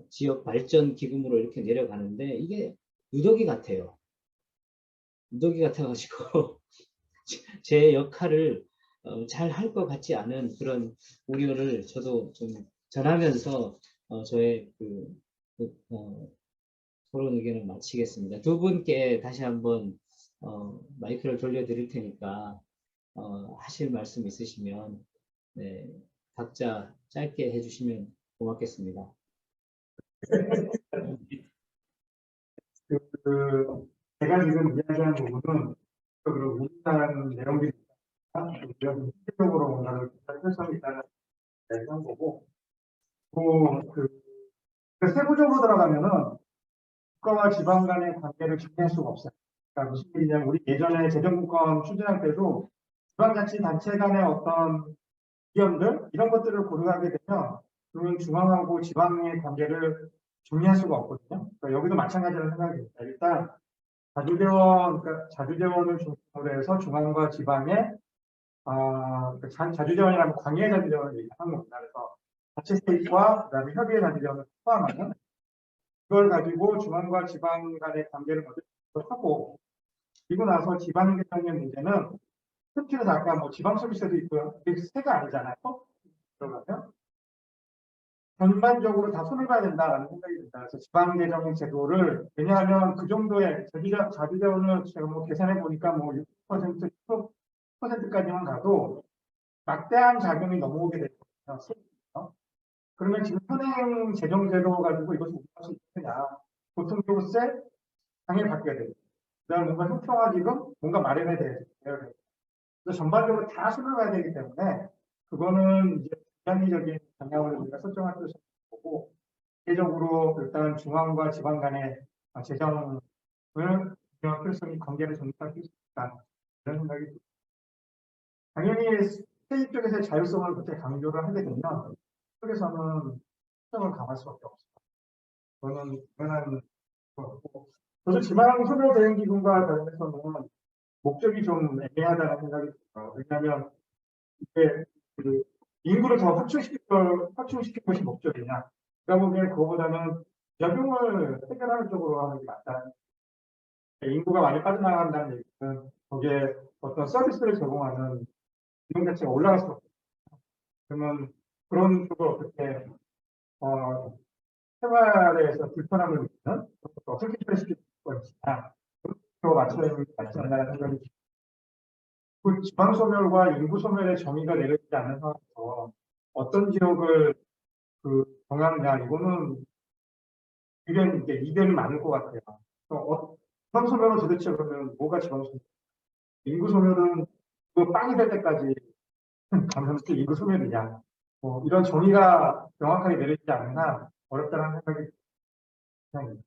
지역 발전 기금으로 이렇게 내려가는데, 이게 누더기 같아요. 누더기 같아가지고 제 역할을 잘 할 것 같지 않은 그런 우려를 저도 좀 전하면서 저의 토론 의견을 마치겠습니다. 두 분께 다시 한번 마이크를 돌려드릴 테니까 하실 말씀 있으시면 각자 짧게 해주시면 고맙겠습니다. 제가 지금 이야기한 부분은 우리나라는 내용들이 우리가 실질적으로 뭔가를 설정이 있다는 얘기한 거고, 세부적으로 들어가면은 국가와 지방 간의 관계를 정리할 수가 없어요. 그러니까 무슨 얘기냐면, 우리 예전에 재정국권 추진할 때도 지방자치단체 간의 어떤 위험들 이런 것들을 고려하게 되면 그러면 중앙하고 지방의 관계를 정리할 수가 없거든요. 그러니까 여기도 마찬가지라는 생각이 듭니다. 일단 자주재원을 중심으로 해서 중앙과 지방의 자주재원이라면 광해 자주재원을 얘기하는 겁니다. 그래서 자체 스테이트와 그다음에 협의의 자주재원을 포함하는, 그걸 가지고 중앙과 지방 간의 관계를 먼저 하고, 그리고 나서 지방 개정의 문제는 특히나 아까 지방 서비스도 있고요. 이게 세가 아니잖아요. 들어가면 전반적으로 다 손을 봐야 된다라는 생각이 듭니다. 그래서 지방 개정 제도를, 왜냐하면 그 정도의 자주재원을 제가 계산해 보니까 6%, 10%까지만 가도 막대한 자금이 넘어오게 되거든요. 그러면 지금 현행 재정제도 가지고 이것을 운영할 수 있느냐? 보통교부세 당연히 바뀌어야 되고, 그다음 뭔가 형평화기금 뭔가 마련해야 돼요. 그래서 전반적으로 다 손을 봐야 되기 때문에 그거는 이제 단기적인 방향을 우리가 설정할 것이 거고, 대적으로 일단 중앙과 지방 간의 재정을 운영할 필요성이, 관계를 정립할 수 있다, 이런 생각이 듭니다. 당연히 스테이트 쪽에서의 자율성을 그렇게 강조를 하게 되면 쪽에서는 설정을 강할 수밖에 없습니다. 그거는 당연한 거고, 저도 지방 소멸 대응 기금과 관련해서는 목적이 좀 애매하다는 생각이 들어요. 왜냐하면 이게 그 인구를 더 확충시킬 것이 목적이냐. 제가 보기엔 그거보다는 작용을 해결하는 쪽으로 하는 게 맞다. 인구가 많이 빠져나간다는 얘기는 거기에 어떤 서비스를 제공하는 비용 자체가 올라갈 수밖에 없어요. 그러면 그런 쪽을 어떻게 생활에서 불편함을 느끼는 어떻게 해결시킬 것이냐. 그거 맞춰야 맞지 않나라는 생각이 듭니다. 그 지방 소멸과 인구 소멸의 정의가 내려지지 않는 상황에서 어떤 지역을 정하느냐 이거는 이견이 많을 것 같아요. 지방 소멸은 도대체 그러면 뭐가 지방 소멸? 인구 소멸은 그 빵이 될 때까지 가면 또 인구 소멸이냐? 뭐 이런 정의가 명확하게 내려지지 않나 어렵다는 생각이 듭니다.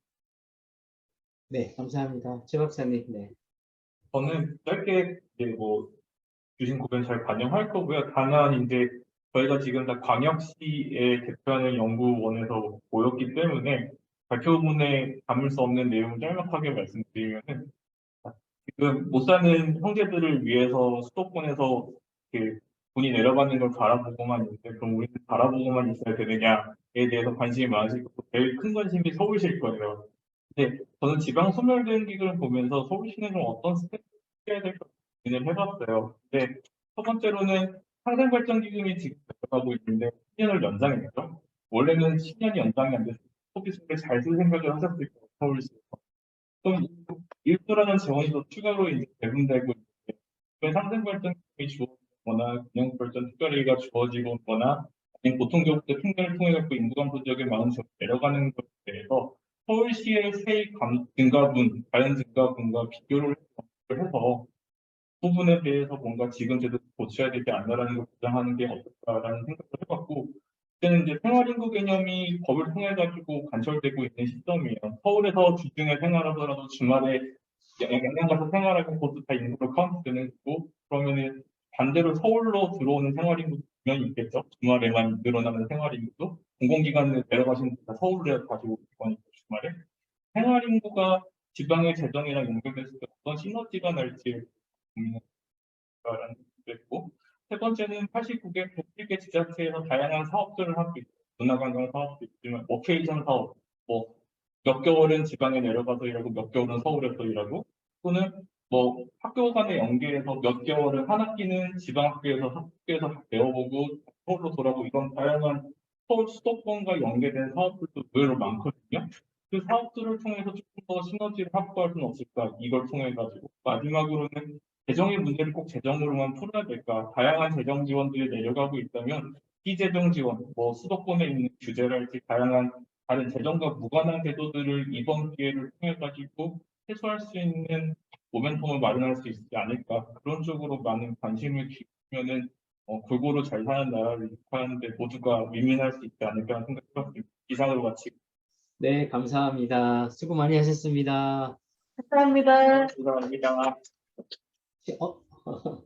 네, 감사합니다. 최 박사님. 네. 저는 짧게 이제 뭐 주신 고견 잘 반영할 거고요. 다만 이제 저희가 지금 다 광역시에 대표하는 연구원에서 모였기 때문에 발표문에 담을 수 없는 내용을 짤막하게 말씀드리면은 지금 못 사는 형제들을 위해서 수도권에서 이렇게 돈이 내려가는 걸 바라보고만 있는데 그럼 우리는 바라보고만 있어야 되느냐에 대해서 관심이 많으실 거고 제일 큰 관심이 서울시일 거예요. 근데 저는 지방 소멸된 기금을 보면서 서울시는 좀 어떤 스텝을 해야 될까 고민을 해봤어요. 근데 첫 번째로는 상생발전기금이 지금 들어가고 있는데 10년을 연장했죠. 원래는 10년이 연장이 안 돼서 서비스를 잘 쓸 생각을 하셨을 거예요. 서울시에서. 그럼 일부라는 재원이 더 추가로 이제 배분되고 있는데 상생발전기금이 주어지거나 균형발전 특별회의가 주어지거나 아니면 보통교육대 통계를 통해 갖고 인구 감소 지역의 많은 지역이 내려가는 것에 대해서 서울시의 세입 증가분, 자연 증가분과 비교를 해서 부분에 대해서 뭔가 지금 제도 고쳐야 되지 않나라는 걸 주장하는 게 어떨까라는 생각을 해봤고 그때는 이제 생활인구 개념이 법을 통해 가지고 관철되고 있는 시점이에요. 서울에서 주중에 생활하더라도 주말에 양양 가서 생활하고 그것도 다 인구로 카운트되는 거고 그러면은 반대로 서울로 들어오는 생활인구도 분명히 있겠죠. 주말에만 늘어나는 생활인구도 공공기관에 내려가시는 분다 서울에 가지고 있거니까 주말에 생활인구가 지방의 재정이랑 연결됐을 때 어떤 시너지가 날지 고민해라는 생각도 했고 세 번째는 89개, 107개 지자체에서 다양한 사업들을 하고 있고 문화관광 사업도 있지만 워케이션 사업, 뭐 몇 개월은 지방에 내려가서 일하고 몇 개월은 서울에서 일하고 또는 뭐 학교 간의 연계해서 몇 개월은 한 학기는 지방 학교에서 배워보고 서울로 돌아오고 이런 다양한 서울 수도권과 연계된 사업들도 의외로 많거든요. 그 사업들을 통해서 조금 더 시너지를 확보할 수는 없을까 이걸 통해 가지고 마지막으로는 재정의 문제를 꼭 재정으로만 풀어야 될까? 다양한 재정 지원들이 내려가고 있다면 비재정 지원, 뭐 수도권에 있는 규제랄지 다양한 다른 재정과 무관한 제도들을 이번 기회를 통해 가지고 해소할 수 있는 모멘텀을 마련할 수 있지 않을까? 그런 쪽으로 많은 관심을 기울이면은 골고루 잘 사는 나라를 유지하는데 모두가 윈윈할 수 있지 않을까 생각해봤습니다. 이상으로 마치고. 네, 감사합니다. 수고 많이 하셨습니다. 감사합니다. 감사합니다. 어?